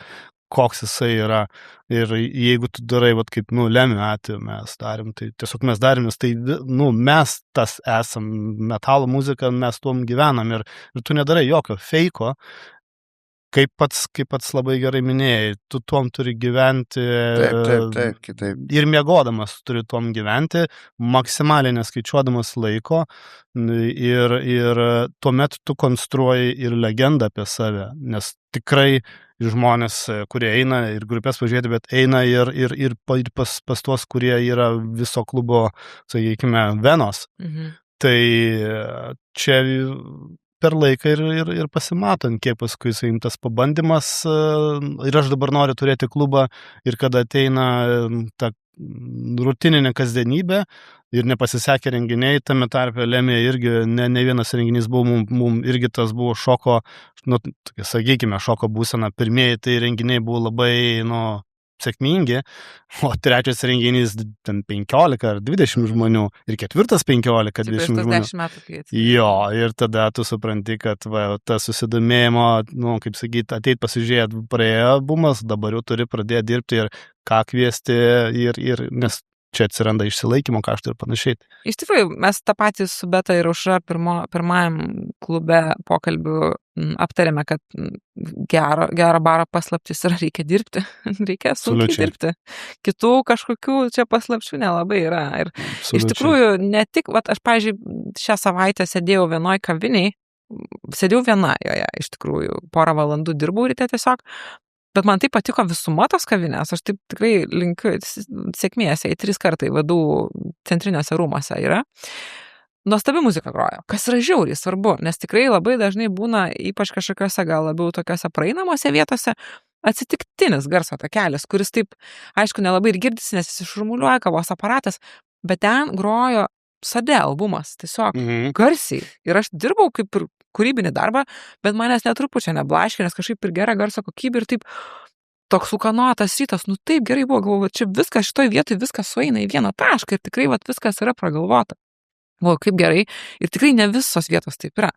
koks jisai yra. Ir jeigu tu darai, kaip, Lemio atveju mes darėm, tai tiesiog mes darėm, nes tai, mes tas esam, metalo muzika, mes tuom gyvenam ir tu nedarai jokio feiko, kaip pats labai gerai minėjai, tu tuom turi gyventi. Kitaip. Ir miegodamas turi tuom gyventi, maksimaliai neskaičiuodamas laiko ir tuomet tu konstruoji ir legendą apie save, nes tikrai žmonės, kurie eina ir grupės pažiūrėti, bet eina ir pas tuos, kurie yra viso klubo, sakykime, venos. Tai čia per laiką ir pasimatant, kiek paskui tas pabandymas ir aš dabar noriu turėti klubą ir kada ateina ta rutininė kasdienybė ir nepasisekė renginiai, tame tarpe Lemė irgi ne vienas renginys buvo, mum irgi tas buvo šoko, sakykime, šoko būsena. Pirmieji tai renginiai buvo labai, sėkmingi, o trečias renginys ten 15 ar 20 žmonių ir ketvirtas 15-20 žmonių. 10 metų kai Jo, ir tada tu supranti, kad tas susidomėjimo, kaip sakyti, ateit pasižiūrėt, praėjo bumas, dabar jau turi pradėti dirbti ir ką kviesti ir nes čia atsiranda išsilaikymo kaštai ir panašiai. Iš tikrųjų, mes tą patį su Beta ir Aušra pirmajam klube pokalbių aptarėme, kad gero baro paslaptis yra reikia dirbti, reikia sunkiai dirbti. Kitų kažkokių čia paslapčių nelabai yra. Ir iš tikrųjų, ne tik, aš, pavyzdžiui, šią savaitę sėdėjau vienoj kaviniai, sėdėjau viena joje, iš tikrųjų, porą valandų dirbau ryte tiesiog, bet man taip patiko visuma tos kavinės, aš taip tikrai linkiu sėkmės, 3 kartai vadų centriniuose rūmuose yra. Nuostabi muzika groja, kas yra žiauriai svarbu, nes tikrai labai dažnai būna, ypač kažkokiuose gal labiau tokiuose praeinamose vietose, atsitiktinis garso takelis, kuris taip, aišku, nelabai ir girdisi, nes jis išrumuliuoja kavos aparatas, bet ten grojo Sade albumas, tiesiog garsiai. Ir aš dirbau kaip ir kūrybinį darbą, bet manęs netrupučia neblaškė, nes kažkaip ir gera garso kokybė ir taip toks sukanotas rytas, taip gerai buvo, galvoju, čia viskas šitoj vietoj, viskas sueina į vieną tašką ir tikrai viskas yra pragalvota. Galvoju, kaip gerai ir tikrai ne visos vietos taip yra.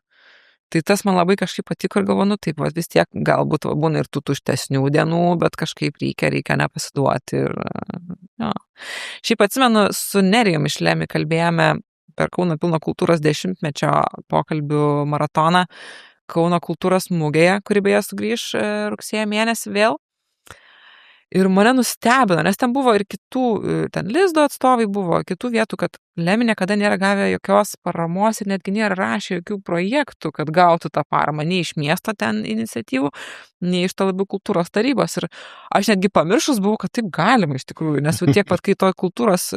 Tai tas man labai kažkaip patiko ir galvoju, taip, vis tiek galbūt būna ir tų tuštesnių dienų, bet kažkaip reikia nepasiduoti. Ir, jo. Šiaip atsimenu, su Nerijum iš Lemį kalbėjome per Kauno Pilno kultūros 10-mečio pokalbių maratoną Kauno kultūros mugėje, kuri beje sugrįš rugsėjo mėnesį vėl. Ir mane nustebino, nes ten buvo ir kitų, ten Lizdo atstovai buvo, kitų vietų, kad Lemmy niekada nėra gavę jokios paramos ir netgi nėra rašę jokių projektų, kad gautų tą paramą, nei iš miesto ten iniciatyvų, nei iš to labiau kultūros tarybos. Ir aš netgi pamiršus buvau, kad taip galima iš tikrųjų, nes jau tiek pat, kai to kultūros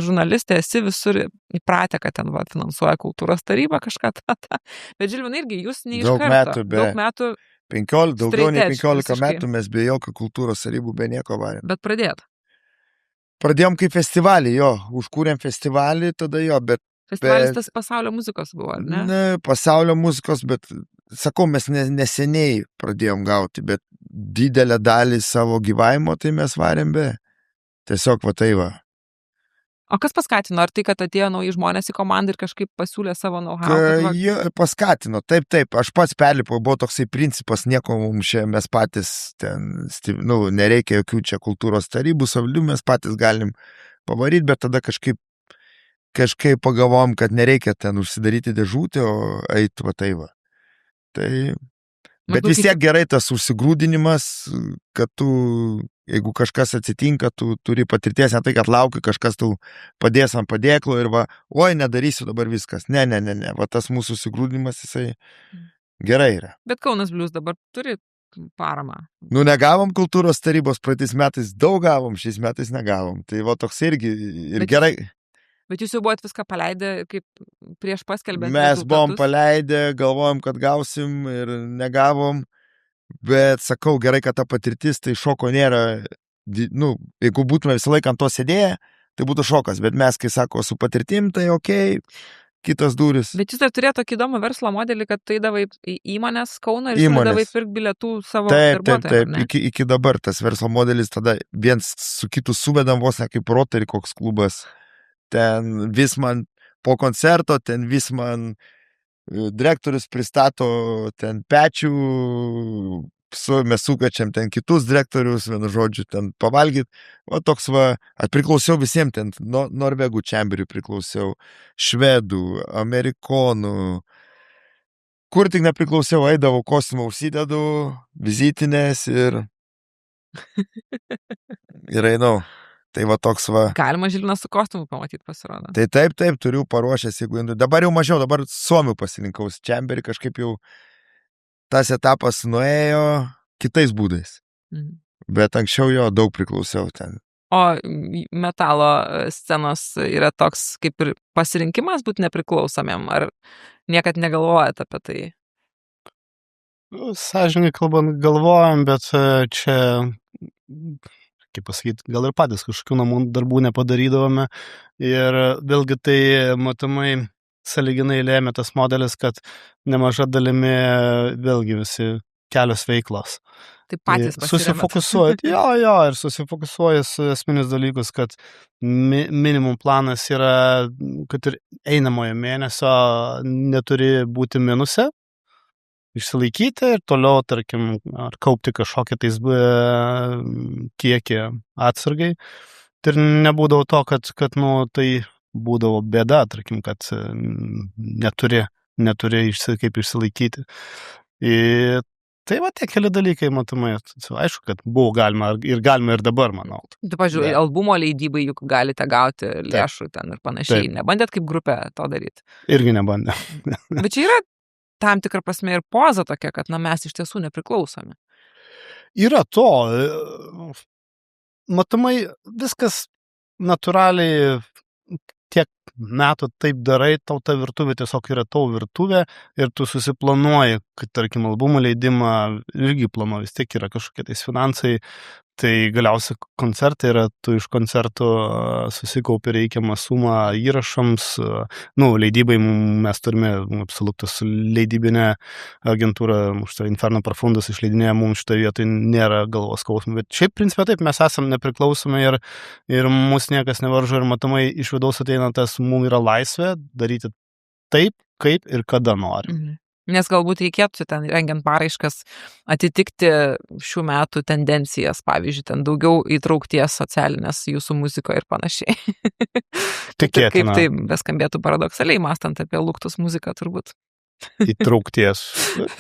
žurnalistė esi visur įpratę, kad ten finansuoja kultūros taryba kažką tą. Bet Žilvinai irgi jūs ne iš karto. Daug metų. 15, daugiau nei 15 visiškai. metų mes be jokio kultūros tarybų, be nieko varėm. Bet pradėt. Pradėjom kaip festivalį, jo, užkūrėm festivalį, tada jo, bet... Festivalis tas pasaulio muzikos buvo, ar ne? Ne, pasaulio muzikos, bet, sakau, mes neseniai pradėjom gauti, bet didelę dalį savo gyvavimo tai mes varėm be. Tiesiog va tai va. O kas paskatino? Ar tai, kad atėjo nauji žmonės į komandą ir kažkaip pasiūlė savo know-how? Jie paskatino, taip, aš pats perlipau, buvo toksai principas, nieko mums čia, mes patys ten, nereikia jokių čia kultūros tarybų, savalių, mes patys galim pavaryti, bet tada kažkaip pagalvom, kad nereikia ten užsidaryti dėžutę, o eiti va tai va. Tai... Bet vis tiek gerai tas užsigrūdinimas, kad tu, jeigu kažkas atsitinka, tu turi patirties, ne tai, kad lauki, kažkas tu padės ant padėklo ir va, oi, nedarysiu dabar viskas. Ne, va tas mūsų užsigrūdinimas, jisai gerai yra. Bet Kaunas Blues dabar turi paramą. Negavom kultūros tarybos, praeitais metais daug gavom, šiais metais negavom. Tai va toks irgi ir gerai. Bet jūs jau buvot viską paleidę, kaip prieš paskelbėt. Mes buvom paleidę, galvojom, kad gausim ir negavom, bet sakau, gerai, kad ta patirtis, tai šoko nėra, jeigu būtume visą laiką ant to sėdėję, tai būtų šokas, bet mes, kai sako, su patirtim, tai okei, kitas duris. Bet jūs dar turėjote tokį įdomų verslo modelį, kad tai davai į įmonės Kauną ir davai pirkti bilietų savo darbuotojams. Taip, iki dabar tas verslo modelis, tada viens su kitu suvedam vos ne kaip Rotary koks klubas. Ten vis man po koncerto, ten vis man direktorius pristato ten pečių, mes sukviečiam ten kitus direktorius, vienu žodžiu, ten pavalgyt. O toks va, priklausiau visiems ten, norvegų čemberių priklausiau, švedų, amerikonų, kur tik nepriklausiau, eidavau, kostiumą užsidedu, vizitinės ir einau. Tai va toks va. Galima Žilviną su kostiumu pamatyti pasirodo. Tai taip, turiu paruošęs, jeigu dabar jau mažiau, dabar Suomių pasirinkaus čemberį, kažkaip jau tas etapas nuėjo kitais būdais. Bet anksčiau jo daug priklausiau ten. O metalo scenos yra toks kaip ir pasirinkimas būti nepriklausomiem, ar niekad negalvojat apie tai? Sąžininkai kalbant, galvojam, bet čia... kaip pasakyti, gal ir patys kažkokių namų darbų nepadarydavome ir vėlgi tai matomai sąlyginai lėmė tas modelis, kad nemaža dalimi vėlgi visi kelios veiklos. Tai patys susifokusuojat, ir susifokusuojas esminius dalykus, kad minimum planas yra, kad ir einamojo mėnesio neturi būti minuse, išsilaikyti ir toliau, tarkim, ar kaupti kažkokį tais kiekį atsargai. Ir nebūdavo to, kad tai būdavo bėda, tarkim, kad neturi kaip išsilaikyti. Ir tai va tie keli dalykai, matomai, aišku, kad buvo galima ir dabar, manau. Tu, pažiūrėjau, albumo leidybai juk galite gauti lėšų ten ir panašiai. Taip. Nebandėt kaip grupė to daryti? Irgi nebandė. Bet čia yra tam tikrą prasme ir poza tokia, kad mes iš tiesų nepriklausomi. Yra to. Matomai, viskas natūraliai tiek metų taip darai, tau ta virtuvė tiesiog yra tavo virtuvė ir tu susiplanuoji, kad, tarkim, albumų leidimą irgi planuoji, vis tiek yra kažkokie tais finansai, tai galiausiai koncertai yra, tu iš koncertų susikaupi reikiamą sumą įrašams, leidybai mes turime absoliutus leidybinę agentūrą, šitą Inferno Profundas išleidinėja, mums šitą vietą nėra galvos skausmų, bet šiaip principė taip, mes esam nepriklausomi ir mus niekas nevaržo ir matomai iš vidaus ateina tas, mums yra laisvė daryti taip, kaip ir kada nori. Nes galbūt reikėtų ten rengiant paraiškas atitikti šių metų tendencijas, pavyzdžiui, ten daugiau įtraukties socialinės jūsų muzikoje ir panašiai. Tikėtina. Kaip tai beskambėtų paradoksaliai, mąstant apie Luktus muziką turbūt. įtraukties.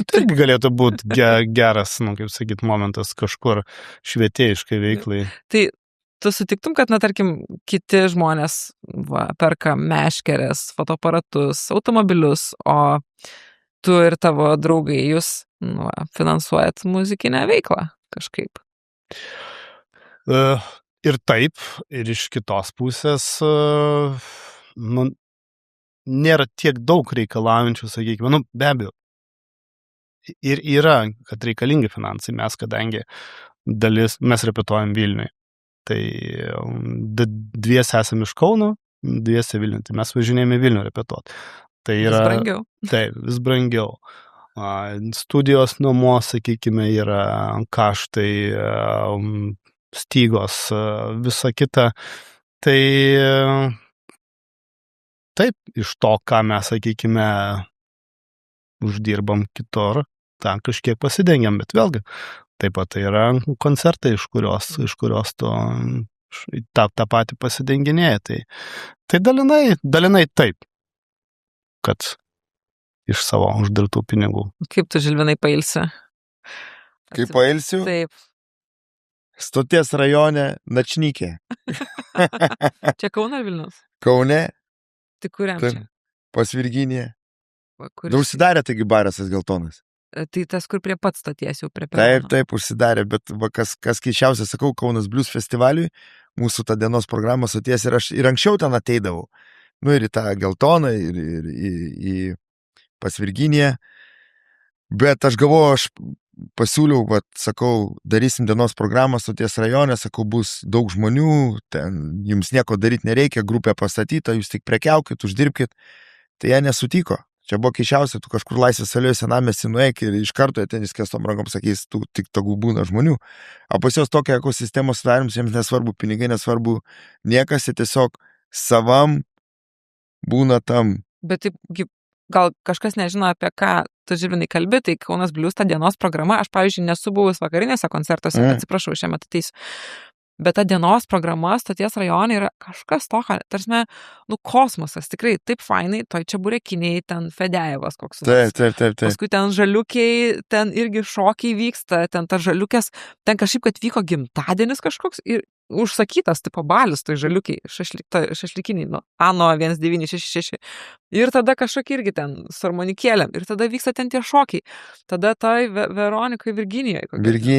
Tai irgi galėtų būti geras, kaip sakyt, momentas kažkur švietėjiškai veiklai. Tai tu sutiktum, kad, tarkim, kiti žmonės perka meškerės, fotoaparatus, automobilius, o tu ir tavo draugai jūs finansuojat muzikinę veiklą kažkaip? Ir taip, ir iš kitos pusės, nėra tiek daug reikalaujančių, sakykime, be abejo. Ir yra, kad reikalingi finansai, mes kadangi mes repetuojam Vilniui. Tai dviese esame iš Kauno, dviese Vilniui, tai mes važinėjame Vilnių repetuoti. Tai yra, vis brangiau. Taip, vis brangiau. Studijos nuomos, sakykime, yra kaštai, stygos, visa kita. Tai taip, iš to, ką mes, sakykime, uždirbam kitur, ten kažkiek pasidengiam, bet vėlgi, taip pat tai yra koncertai, iš kurios to tą patį pasidenginėja. Tai dalinai taip, kad iš savo uždirbtų pinigų. Kaip tu, Žilvinai, pailsi? Kaip pailsiu? Taip. Stoties rajone Načnykė. Čia Kauno ar Vilnius? Kaune. Tai kuriam čia? Pas Virginiją. Užsidarė, taigi baras tas geltonas. Tai tas, kur prie pat stoties jau prie perono. Taip, užsidarė, bet kas keičiausia, sakau, Kaunas Blues festivaliui, mūsų tą dienos programą stoties ir aš ir anksčiau ten ateidavau. Ir į tą geltoną, ir į pas Virginiją. Bet aš galvoju, aš pasiūliau, sakau, darysim dienos programą stoties rajone, sakau, bus daug žmonių, ten jums nieko daryti nereikia, grupė pastatyta, jūs tik prekiaukit, uždirbkit. Tai jie nesutiko. Čia buvo keičiausia, tu kažkur Laisvės alėjos senamiestį nueik ir iš karto ten įskestom rankom sakys, tu tik tegu būna žmonių. O pas jos tokia ekosistema sudarimus, jiems nesvarbu pinigai, nesvarbu niekas, jie tiesiog savam būna tam. Bet taip, gal kažkas nežino, apie ką tu, Žilvinai, kalbi, tai Kaunas Blues ta dienos programa, aš, pavyzdžiui, nesu buvus vakarinėse koncertuose, atsiprašau, šiame ateisiu. Bet ta dienos programa stoties rajone yra kažkas tokio, tarsi, kosmosas, tikrai taip fainai, toj čia burekiniai, ten Fedejevas koks. Taip. Paskui ten žaliukiai, ten irgi šokiai vyksta, ten ta žaliukės, ten kažkaip, kad vyko gimtadienis kažkoks ir užsakytas, tipo balius, tai žaliukiai, šašlikiniai, Ano 1966. Ir tada kažkokie irgi ten su harmonikėlėm. Ir tada vyksta ten tie šokiai. Tada tai Veronikai Virginijoje.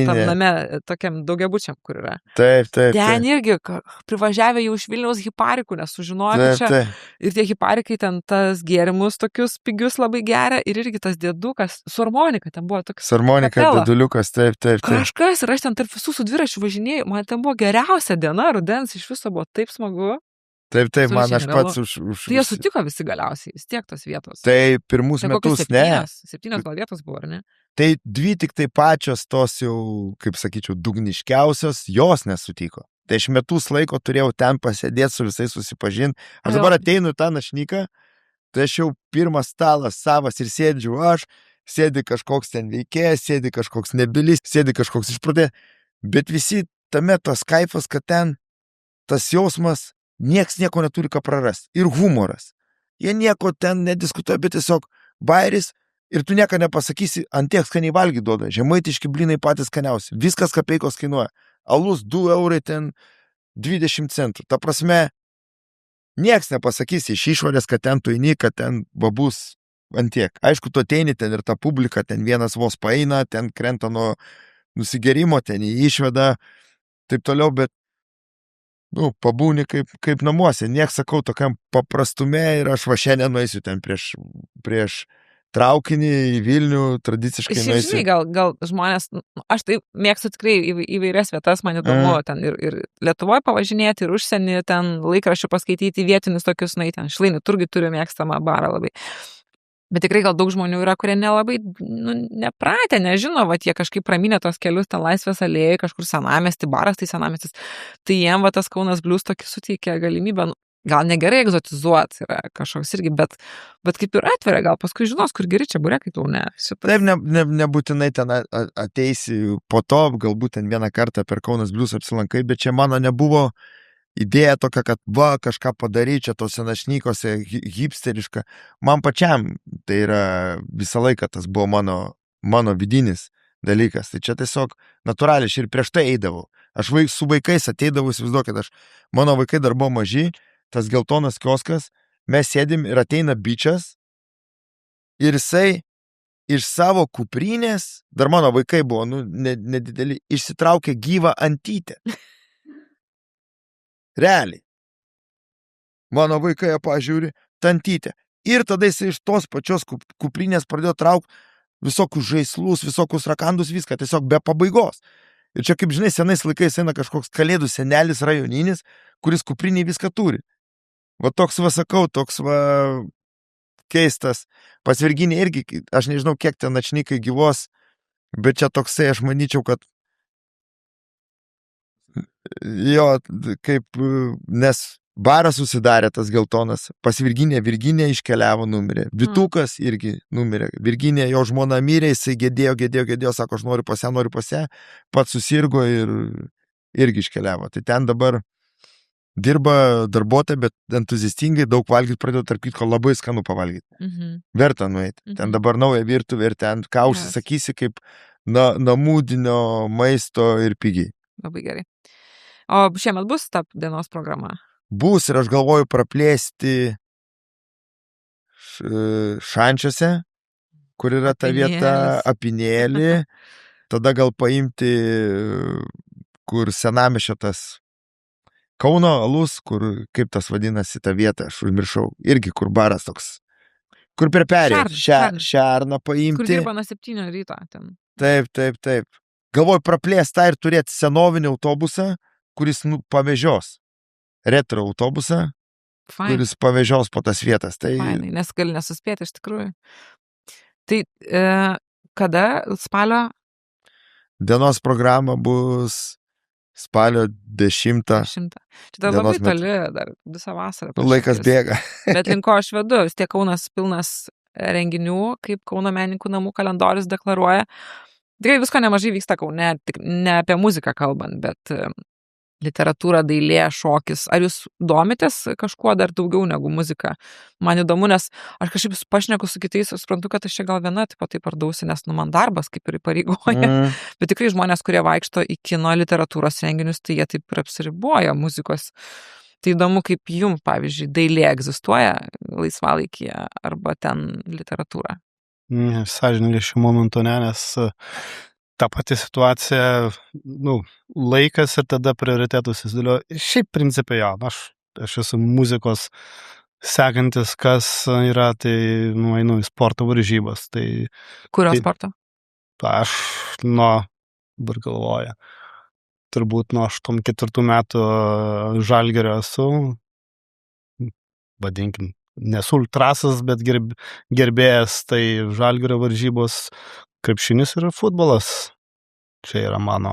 Tam name, tokiam daugiabučiam, kur yra. Taip. Ten irgi privažiavę jau iš Vilniaus hiparikų, nes sužinojo, kad čia. Ir tie hiparikai ten tas gėrimus tokius pigius labai geria. Ir irgi tas dėdukas su harmonika. Ten buvo toks. Su harmonika, dėduliukas, taip. Kažkas, ir aš ten tarp visų su dviračiu važinėjau. Man ten buvo geriausia diena, rudens, iš viso buvo taip smagu. Taip, man aš pats už... Tai jie sutiko visi galiausiai, vis tiek tos vietos. Tai pirmus metus, ne. 7 gal vietos buvo, ar ne? Tai 2 tik tai pačios tos jau, kaip sakyčiau, dugniškiausios, jos nesutiko. Tai aš metus laiko turėjau ten pasėdėti su visais susipažinti. Aš dabar ateinu tą Načnyką, tai aš jau pirmas stalas savas ir sėdžiu aš, sėdi kažkoks ten veikėjas, sėdi kažkoks nebylis, sėdi kažkoks išprotė, bet visi tame tas kaifas, kad ten tas jausmas, nieks nieko neturi ką prarast. Ir humoras. Jie nieko ten nediskutuoja, bet tiesiog bairis ir tu nieko nepasakysi, ant tiek skaniai valgy duoda. Žemaitiški blynai patys skaniausi. Viskas kapeikos kainuoja. Alus 2 eurai ten 20 centų. Ta prasme, nieks nepasakysi iš išorės, kad ten tu eini, kad ten babus ant tiek. Aišku, tu ateini ten ir ta publika, ten vienas vos paeina, ten krenta nuo nusigerimo, ten jį išveda, taip toliau, bet pabūni kaip namuose. Niek sakau, tokiam paprastume ir aš va šiandien nueisiu ten prieš traukinį į Vilnių, tradiciškai nueisiu. Žinai, gal žmonės, aš tai mėgstu tikrai įvairias vietas, man įdomu, ten ir Lietuvoje pavažinėti, ir užsienį, ten laikraščių paskaityti, vietinius tokius, ten Šilainių turgai turiu mėgstamą barą labai. Bet tikrai gal daug žmonių yra, kurie nelabai nepratę, nežino, jie kažkaip praminė tos kelius, ten Laisvės alėjai, kažkur senamiestį, baras tai senamiestis. Tai jiem tas Kaunas Blues tokį suteikia galimybę, gal negerai egzotizuoti yra kažkoks irgi, bet kaip ir atveria, gal paskui žinos, kur geri čia burekai Kaune. Taip, nebūtinai ten ateisi po to, galbūt ten vieną kartą per Kaunas Blues apsilankai, bet čia mano nebuvo idėja tokia, kad va, kažką padaryti čia tose našnikose, hipsteriška. Man pačiam tai yra visą laiką tas buvo mano vidinis dalykas. Tai čia tiesiog natūraliai ir prieš tai eidavau. Aš su vaikais ateidavau, įsivaizduokit, mano vaikai dar buvo maži, tas geltonas kioskas, mes sėdim ir ateina bičias ir jisai iš savo kuprinės, dar mano vaikai buvo, nedideli, išsitraukė gyvą antytę. Realiai. Mano vaikai pažiūri, tantytę. Ir tada jis iš tos pačios kuprinės pradėjo traukti visokius žaislus, visokius rakandus, viską, tiesiog be pabaigos. Ir čia, kaip žinai, senais laikais eina kažkoks kalėdų senelis rajoninis, kuris kupriniai viską turi. Va toks va sakau, toks va keistas. Pas Virginija irgi, aš nežinau, kiek ten načnikai gyvos, bet čia toksai, aš manyčiau, kad jo, kaip, nes baras susidarė tas geltonas, pas Virginija iškeliavo, numirė. Vitukas irgi numirė. Virginija, jo žmona mirė, jisai gedėjo, sako, aš noriu pas ją, pats susirgo ir irgi iškeliavo. Tai ten dabar dirba darbuotojai, bet entuziastingai daug valgyti pradėjo, tarp kitko, labai skanu pavalgyti. Verta nueiti. Ten dabar nauja virtuvė ir ten ką užsisakysi kaip namūdinio maisto ir pigiai. Labai gerai. O šiemet bus ta dienos programa? Bus ir aš galvoju praplėsti Šančiuose, kur yra ta vieta Apinėlį, tada gal paimti, kur senamiesčio tas Kauno alus, kur, kaip tas vadinasi ta vieta, aš užmiršau, irgi kur baras toks, kur per perėją, Šerną paimti. Kur dirba nuo 7 ryto ten. Taip. Galvoju praplėsti tą ir turėti senovinį autobusą, kuris pavežios. Retro autobusą, kuris pavežios po tas vietas. Tai... Fainai, nes gali nesuspėti iš tikrųjų. Tai kada spalio? Dienos programa bus spalio 10. Čia labai toli, dar visą vasarą. Laikas bėga. Bet link ko aš vedu, vis tiek Kaunas pilnas renginių, kaip Kauno menininkų namų kalendorius deklaruoja. Tikrai visko nemažai vyksta Kaune, ne apie muziką kalbant, bet literatūra, dailė, šokis. Ar jūs domitės kažkuo dar daugiau negu muzika? Man įdomu, nes aš kažkaip pašneku su kitais, suprantu, kad aš čia gal viena taip pardausi, nes man darbas kaip ir įpareigoja. Bet tikrai žmonės, kurie vaikšto į kino literatūros renginius, tai jie taip ir apsiriboja muzikos. Tai įdomu, kaip jums, pavyzdžiui, dailė egzistuoja laisvalaikyje arba ten literatūra. Sąžininkai šiuo momentu ne, nes ta pati situacija, laikas ir tada prioritetus įsidėlioja. Šiaip principai, aš esu muzikos sekantis, kas yra, tai einu į sporto varžybas. Tai, kurio sporto? Aš dabar galvoju, turbūt nuo 84 metų Žalgirio esu, vadinkim, nesu ultrasas, bet gerbėjas, tai Žalgirio varžybos, krepšinis ir futbolas. Čia yra mano,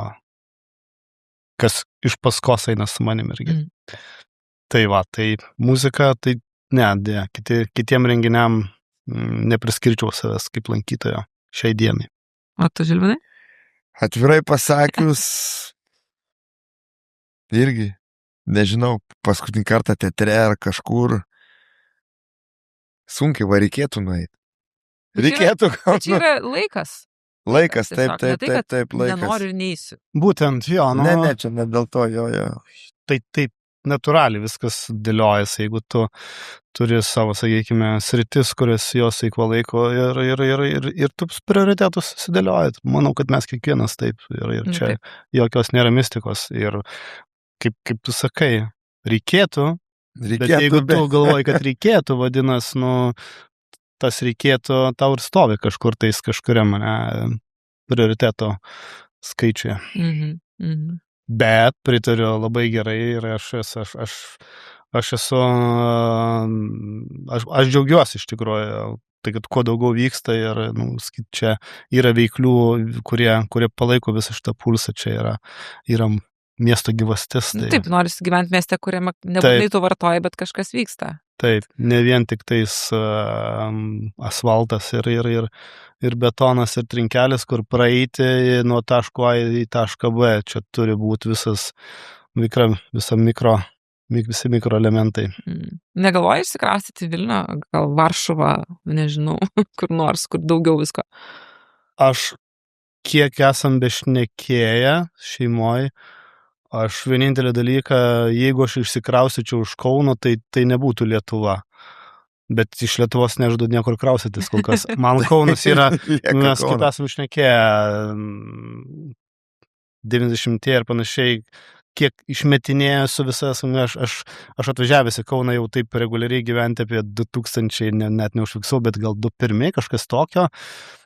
kas iš paskos eina su manim irgi. Tai tai muzika, tai ne, kitiem renginiam nepriskirčiau savęs kaip lankytojo šiai dienai. O tu, Žilvinai? Atvirai pasakius, irgi, nežinau, paskutinį kartą teatre ar kažkur, sunkiai reikėtų nueiti. Reikėtų gal. Čia yra laikas. Laikas, taip, laikas. Nenoriu ir neįsiu. Būtent, jo. Ne, čia ne dėl to, jo. Taip, natūraliai viskas dėliojasi, jeigu tu turi savo, sakykime, sritis, kurias jos eikva laiko ir tu prioritetus susidėliojat. Manau, kad mes kiekvienas taip ir čia jokios nėra mistikos. Ir kaip tu sakai, reikėtų, bet jeigu tu galvoji, kad reikėtų, vadinas, tas reikėtų, tau ir stovi kažkur tais kažkuriam prioriteto skaičiuje. Bet pritariu labai gerai ir aš džiaugiuosi iš tikrųjų, tai kad kuo daugiau vyksta ir čia yra veiklių, kurie palaiko visą šitą pulsą, čia yra miesto gyvastis. Tai... Taip, norisi gyventi mieste, kuriame nebūtinai tu vartoji, bet kažkas vyksta. Taip, ne vien tik tais asfaltas ir betonas ir trinkelis, kur praeiti nuo taško A į tašką B. Čia turi būti visa mikro visi mikroelementai. Negalvoji išsikraustyti Vilnių, gal Varšuvą, nežinau, kur nors, kur daugiau visko? Aš, kiek esam bešnekėję šeimoje, aš vienintelį dalyką, jeigu aš išsikraustyčiau iš Kauno, tai nebūtų Lietuva. Bet iš Lietuvos nežadu niekur kraustytis kol kas. Man Kaunas yra, mes kaip esam šnekėję, 90 ir panašiai, kiek išmetinėjo su visas, aš atvažiavęs į Kauną jau taip reguliariai gyventi apie 2000, net neužfiksau, bet gal 2001, kažkas tokio.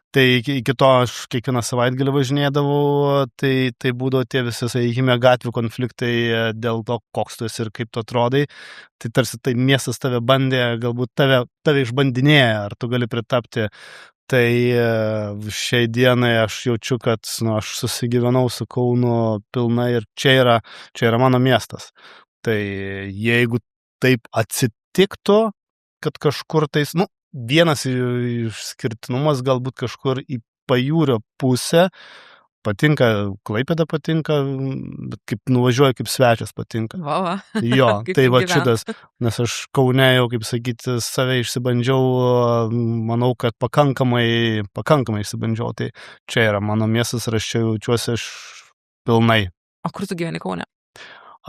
Tai iki to aš kiekvieną savaitgalį važinėdavau, tai būdavo tie visi, sakykime, gatvių konfliktai dėl to, koks tu esi ir kaip tu atrodai. Tai tarsi tai miestas tave bandė, galbūt tave išbandinėja, ar tu gali pritapti. Tai šiai dienai aš jaučiu, kad aš susigyvenau su Kaunu pilnai ir čia yra mano miestas. Tai jeigu taip atsitiktų, kad kažkur tais, vienas išskirtinumas galbūt kažkur į pajūrio pusę, patinka, Klaipėda patinka, bet kaip nuvažiuoju kaip svečias patinka. Va. Jo, tai va gyvent. šitas, nes aš Kaune jau, kaip sakyti, save išsibandžiau, manau, kad pakankamai išsibandžiau, tai čia yra mano miestas ir aš čia jaučiuosi pilnai. O kur tu gyveni Kaune?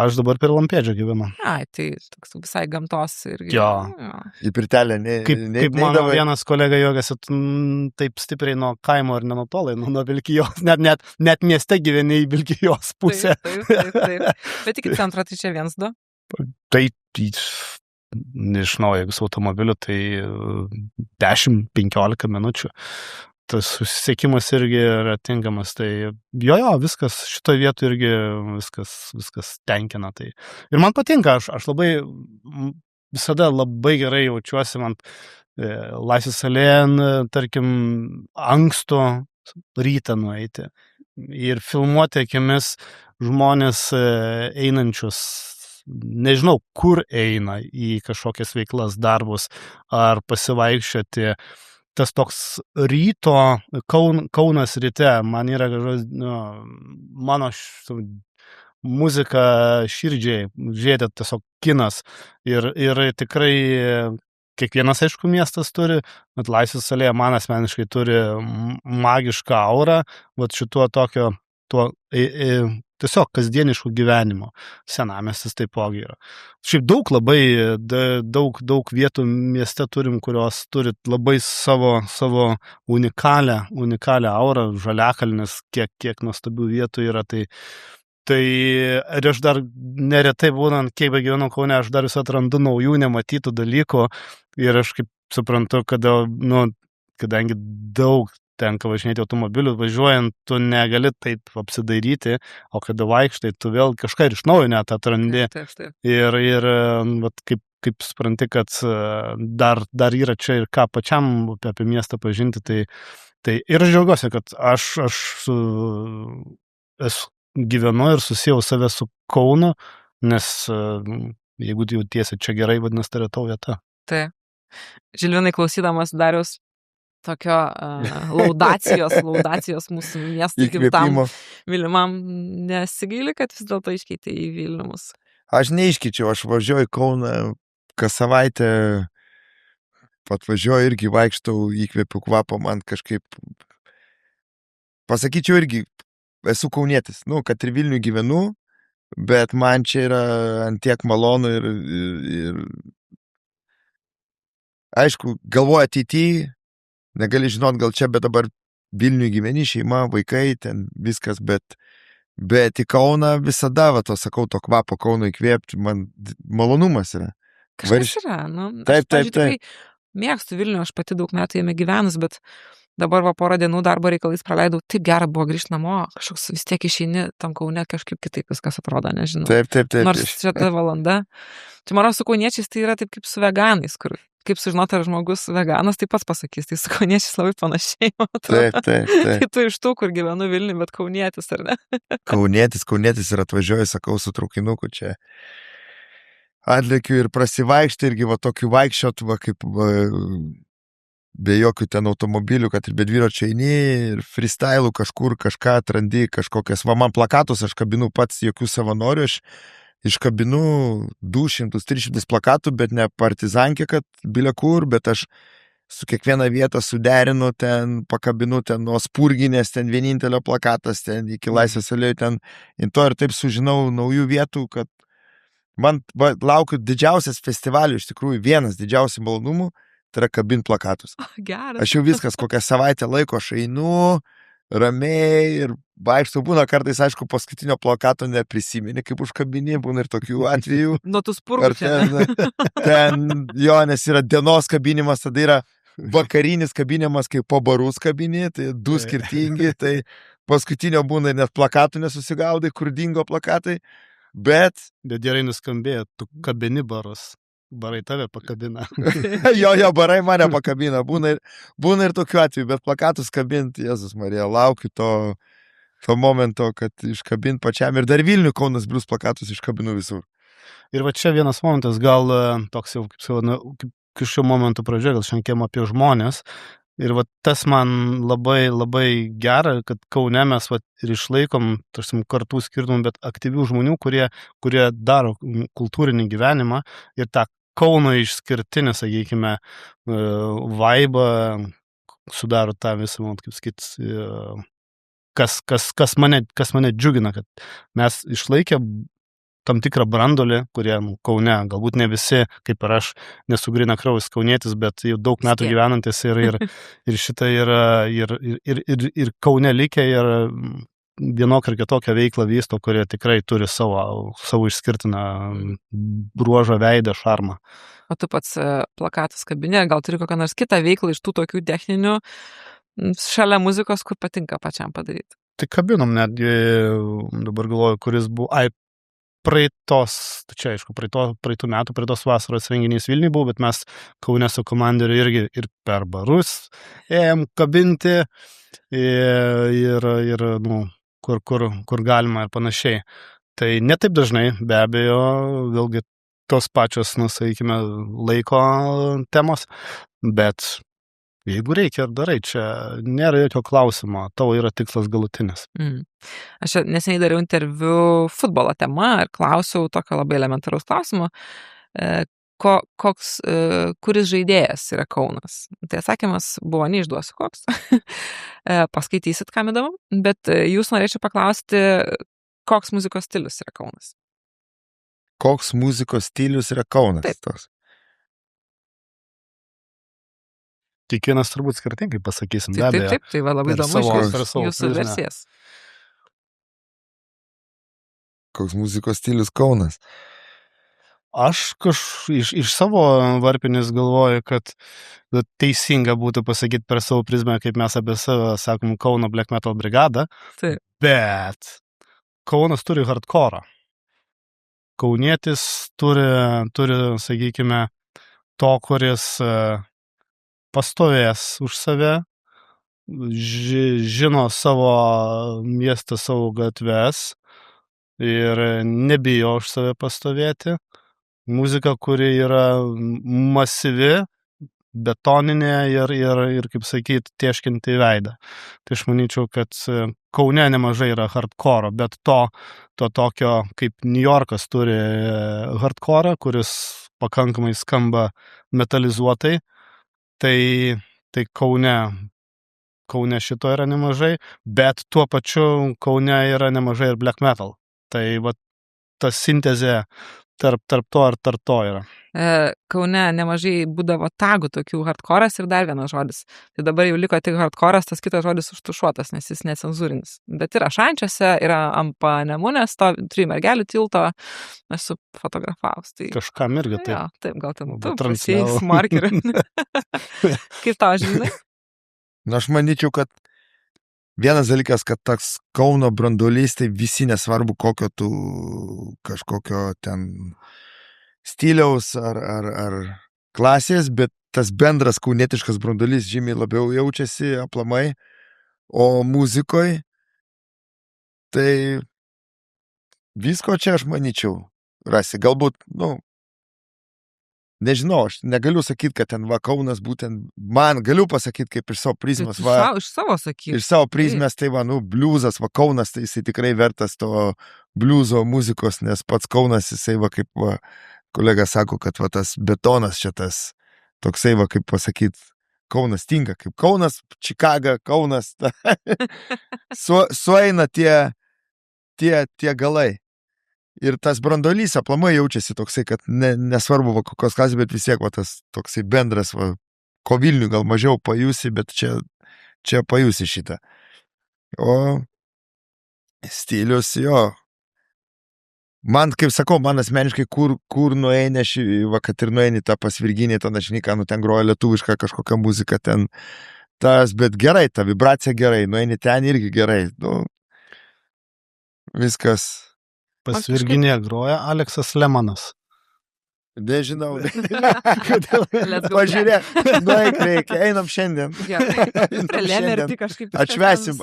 Aš dabar per Lampėdžią gyvenu. Ai, tai toks visai gamtos irgi. Jo. Į pirtelę Kaip mano vienas kolega juokėsi, taip stipriai nuo kaimo ir nenutolai, nuo Vilkijos, net mieste gyveni į Vilkijos pusę. Taip. Bet iki centro tai čia 1-2? Tai, nežinau, jeigu su automobiliu, tai 10-15 minučių. Tas susisiekimas irgi yra tinkamas, tai jo, viskas šitoje vietoje irgi viskas tenkina. Tai. Ir man patinka, aš visada labai gerai jaučiuosi, man Laisvės alėjan, tarkim, anksto rytą nueiti ir filmuoti akimis žmonės einančius, nežinau, kur eina į kažkokias veiklas, darbus ar pasivaikščioti. Tas toks ryto, Kaunas ryte, man yra mano muzika širdžiai, žiūrėti tiesiog kinas ir tikrai kiekvienas, aišku, miestas turi, bet Laisvės alėja man asmeniškai turi magišką aurą, vat šituo tokio, tiesiog kasdieniškų gyvenimo. Senamiestis taipogi yra. Šiaip daug vietų mieste turim, kurios turi labai savo unikalią aurą, Žaliakalnis, kiek nuostabių vietų yra. Tai ir aš dar neretai būnant, kiek begyvenau Kaune, aš dar vis atrandu naujų nematytų dalykų ir aš kaip suprantu, kadangi daug tenka važinėti automobiliu, važiuojant, tu negali taip apsidairyti, o kada vaikštai, tu vėl kažką ir iš naujo net atrandi. Taip. Ir vat, kaip supranti, kad dar yra čia ir ką pačiam apie miestą pažinti, tai ir aš džiaugiuosi, kad aš gyvenu ir susijau save su Kaunu, nes jeigu tu jautiesi čia gerai, vadinasi, tai yra tavo vieta. Taip. Žilvinai, klausydamas Dariaus tokio laudacijos mūsų miestui gimtam mylimam, nesigaili, kad vis dėlto iškeitė į Vilnius? Aš neiškeičiau, aš važiuoju į Kauną kas savaitę, atvažiuoju irgi vaikštau, įkvėpiu kvapą, man kažkaip, pasakyčiau irgi, esu kaunietis, kad ir Vilnių gyvenu, bet man čia yra antiek malonu ir aišku, galvoju ateityje, negali žinot, gal čia, bet dabar Vilnių gyveni, šeima, vaikai, ten viskas, bet į Kauną visada, sakau, to kvapo Kauno įkvėpti, man malonumas yra. Kažkas yra, Taip. Tikrai mėgstu Vilnių, aš pati daug metų jame gyvenus, bet dabar porą dienų darbo reikalais praleidau, taip gera buvo grįžti namo, kažkoks vis tiek išeini tam Kaune, kažkaip kitaip viskas atrodo, nežinau. Taip. Nors čia ta valanda. Čia manau, su kauniečiais tai yra taip kaip su veganais, kur kaip sužinoti, ar žmogus veganas, tai pats pasakys, tai su kauniečiais labai panašiai, Taip. Tai tu iš tų, kur gyvenu Vilnių, bet kaunietis, ar ne? Kaunietis ir atvažiuoju, sakau, su traukinuku čia. Atlekiu ir prasivaikšti, irgi tokiu vaikščiot, kaip be jokių ten automobilių, kad ir be dviračio eini ir freestylų kažkur kažką atrandi, kažkokias, man plakatus aš kabinu pats, jokių savanorių, aš iškabinu 200-300 plakatų, bet ne partizankė, kad bilia kur, bet aš su kiekviena vieta suderinu ten, pakabinu ten nuo Spurginės, ten vienintelio plakatas, ten iki Laisvės alėjų, ten ir taip sužinau naujų vietų, kad man laukiu didžiausias festivalių, iš tikrųjų vienas didžiausių malonumų, tai yra kabint plakatus. Geras. Aš jau viskas, kokią savaitę laiko aš einu, ramiai ir vaikštau, būna kartais, aišku, paskutinio plakato neprisimeni, kaip užkabini, būna ir tokių atvejų. Nuo tų spurgų Ar ten, jo, nes yra dienos kabinimas, tada yra vakarinis kabinimas, kaip po barus kabini, tai du skirtingi, tai paskutinio būna ir net plakatų nesusigaudai, kur dingo plakatai, bet gerai nuskambėjo, tu kabini barus. Barai tave pakabina. jo, barai mane pakabina, būna ir tokiu atveju, bet plakatus kabinti, Jėzus Marija, laukiu to momento, kad iškabint pačiam ir dar Vilnių Kaunas Blues plakatus iškabinu visur. Ir va čia vienas momentas, gal toks jau, kaip šiuo momentu pradžioje, gal šnekėjom apie žmonės. Ir va tas man labai, labai gera, kad Kaune mes va ir išlaikom, tarsim, kartų skirtumų, bet aktyvių žmonių, kurie daro kultūrinį gyvenimą ir tą Kauno išskirtinį, sakykime, vaibą sudaro tą visą, kaip sakyt, kas mane džiugina, kad mes išlaikė tam tikrą brandolį, kurie Kaune, galbūt ne visi, kaip ir aš, nesu grynakraujis kaunietis, bet jau daug metų gyvenantis ir šitą ir Kaune likę ir vienokią ir kitokią veiklą vysto, kurie tikrai turi savo išskirtiną bruožą, veidą, šarmą. O tu pats plakatus kabinė, gal turi kokią nors kitą veiklą iš tų tokių techninių šalia muzikos, kur patinka pačiam padaryti? Tai kabinom netgi, dabar galvoju, kuris buvo, praeitų metų, praeitos vasaros renginys Vilniuje buvo, bet mes Kaune su komandiriu irgi ir per barus ėjom kabinti ir kur galima ir panašiai. Tai ne taip dažnai, be abejo, vėlgi tos pačios, sakykime, laiko temos, bet jeigu reikia ir darai, čia nėra jokio klausimo, tavo yra tikslas galutinis. Aš neseniai dariau interviu futbolo tema ir klausiau tokio labai elementaraus klausimo, kuris žaidėjas yra Kaunas. Tai atsakymas buvo, neišduosiu koks, paskaitysit, kam įdomu, bet jūs norėčiau paklausti, koks muzikos stilius yra Kaunas. Koks muzikos stilius yra Kaunas? Taip. Kiekvienas turbūt skirtingai pasakysim, be abejo. Taip, tai va labai įdomu jūsų versijas. Koks muzikos stilius Kaunas? Aš iš savo varpinės galvoju, kad teisinga būtų pasakyti per savo prizmę, kaip mes apie save sakom, Kauno Black Metal brigadą, taip. Bet Kaunas turi hardcore. Kaunietis turi, sakykime, to, kuris pastovės už save, žino savo miestą, savo gatves ir nebijo už save pastovėti. Muzika, kuri yra masyvi, betoninė ir kaip sakyti, tieškinti veidą. Tai aš manyčiau, kad Kaune nemažai yra hardcore, bet to tokio, kaip New Yorkas turi hardcore, kuris pakankamai skamba metalizuotai, tai Kaune šito yra nemažai, bet tuo pačiu Kaune yra nemažai ir black metal. Tai va, ta sintezė tarp to ir tarp to yra. Kaune nemažai būdavo tagų tokių hardcore'as ir dar vienas žodis. Tai dabar jau liko tik hardcore'as, tas kitas žodis užtušuotas, nes jis necenzūrinis. Bet yra Šančiuose, yra ant Panemunės, 3 mergelių tilto, esu fotografavus. Tai... Kažkam irgi taip. Ja, taip, gal ten tu prasėjai markeriu. Kaip tau, žinai? Na, aš manyčiau, kad vienas dalykas, kad toks Kauno branduolys, tai visi nesvarbu kokio tu kažkokio ten stiliaus ar klasės, bet tas bendras kaunietiškas branduolys žymiai labiau jaučiasi aplamai, o muzikoj tai visko čia aš manyčiau rasi. Galbūt, nežinau, aš negaliu sakyti, kad ten va Kaunas būtent, man galiu pasakyti kaip iš savo prizmės, Tai tu va, iš savo sakyk. iš savo prizmės, tai va, bliuzas, va Kaunas, tai jisai tikrai vertas to bliuzo muzikos, nes pats Kaunas, jisai va kaip va, kolega sako, kad va tas betonas čia tas, toksai va kaip pasakyti, Kaunas tinka, kaip Kaunas, Čikaga, Kaunas, sueina tie galai. Ir tas brandolys aplamai jaučiasi toksai, kad nesvarbu va kokios klasės, bet vis tiek va tas toksai bendras, va, ko Vilnių gal mažiau pajusi, bet čia pajusi šitą. O stilius, jo. Man, kaip sakau, man asmeniškai, kur nueini, va, kad ir nueini tą pasvirginį, tą našniką, ten groja lietuvišką kažkokią muziką, ten tas, bet gerai, ta vibracija gerai, nueini ten irgi gerai, viskas. Pasvirginė groja Aleksas Lemanas. Nežinau. Pažiūrėk, reikia, einam šiandien. Atšvesim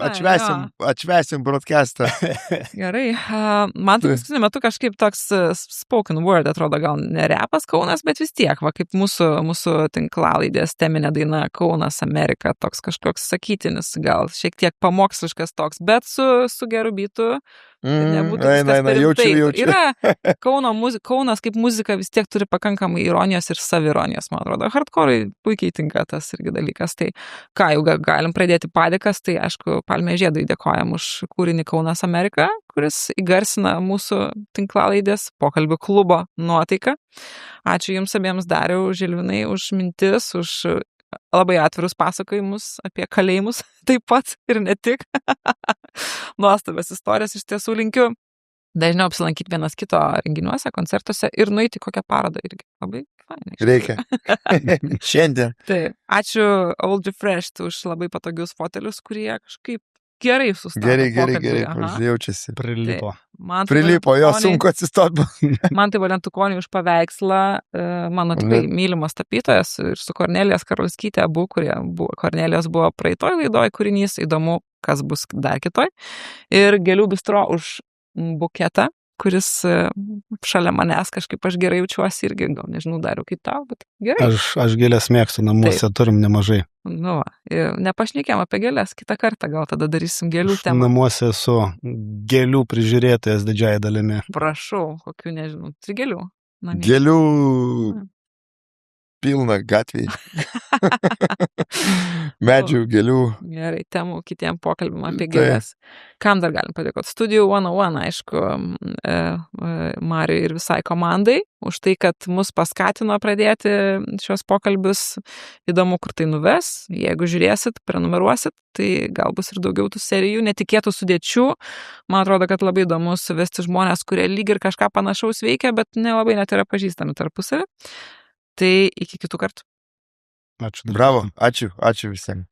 broadcastą. Gerai. Man tai paskutiniu metu kažkaip toks spoken word, atrodo, gal ne repas Kaunas, bet vis tiek, va, kaip mūsų tinklalaidės teminė daina Kaunas Amerika, toks kažkoks sakytinis, gal šiek tiek pamoksliškas toks, bet su geru bitu. Jaučiu. Yra Kaunas kaip muzika vis tiek turi pakankamai ironijos ir savironijos, man atrodo. Hardcore'ai puikiai tinka tas irgi dalykas. Tai ką, jau galim pradėti padėkas, tai aišku, Palmės žiedui dėkojam už kūrinį Kaunas Amerika, kuris įgarsina mūsų tinklalaidės pokalbių klubo nuotaiką. Ačiū jums abiems, Dariau, Žilvinai, už mintis, už labai atvirus pasakojimus apie kalėjimus taip pat ir ne tik. Nuostabias istorijas iš tiesų linkiu. Dažniau apsilankyti vienas kito renginiuose, koncertuose ir nueiti kokią parodą irgi. Labai fainai. Reikia. Šiandien. Taip. Ačiū Old Refreshed už labai patogius fotelius, kurie kažkaip gerai sustato. Gerai, jaučiasi. Prilipo. Prilipo, jo sunku atsistoti. Man tai Valentukonį už paveikslą, mano tikrai mylimas tapytojas ir su Kornelijos Karolskytė abu, Kornelijos buvo praeitoj laidoj kūrinys, įdomu, kas bus dar kitoj. Ir Gėlių bistro už buketą, kuris šalia manęs kažkaip aš gerai jaučiuosi irgi, gal nežinau, Dariau kaip tau, bet gerai. Aš gėlės mėgstu, namuose turim nemažai. Nu, nepašnekėm apie gėlės, kitą kartą gal tada darysim gėlių temą. Namuose esu gėlių prižiūrėtojas didžiąją dalimi. Prašau, kokių, nežinau, 3 gėlių. Gėlių pilna gatvėje. Medžių, gėlių. Gerai, temų kitiem pokalbim apie gėlės. Kam dar galim padėkoti? Studio 101, aišku, Mariui ir visai komandai, už tai, kad mus paskatino pradėti šios pokalbius. Įdomu, kur tai nuves. Jeigu žiūrėsit, prenumeruosit, tai gal bus ir daugiau tų serijų, netikėtų sudėčių. Man atrodo, kad labai įdomu suvesti žmonės, kurie lyg ir kažką panašaus veikia, bet nelabai net yra pažįstami tarpusavį. Tai iki kitų kartų. Ačiū. Bravo, ačiū visiems.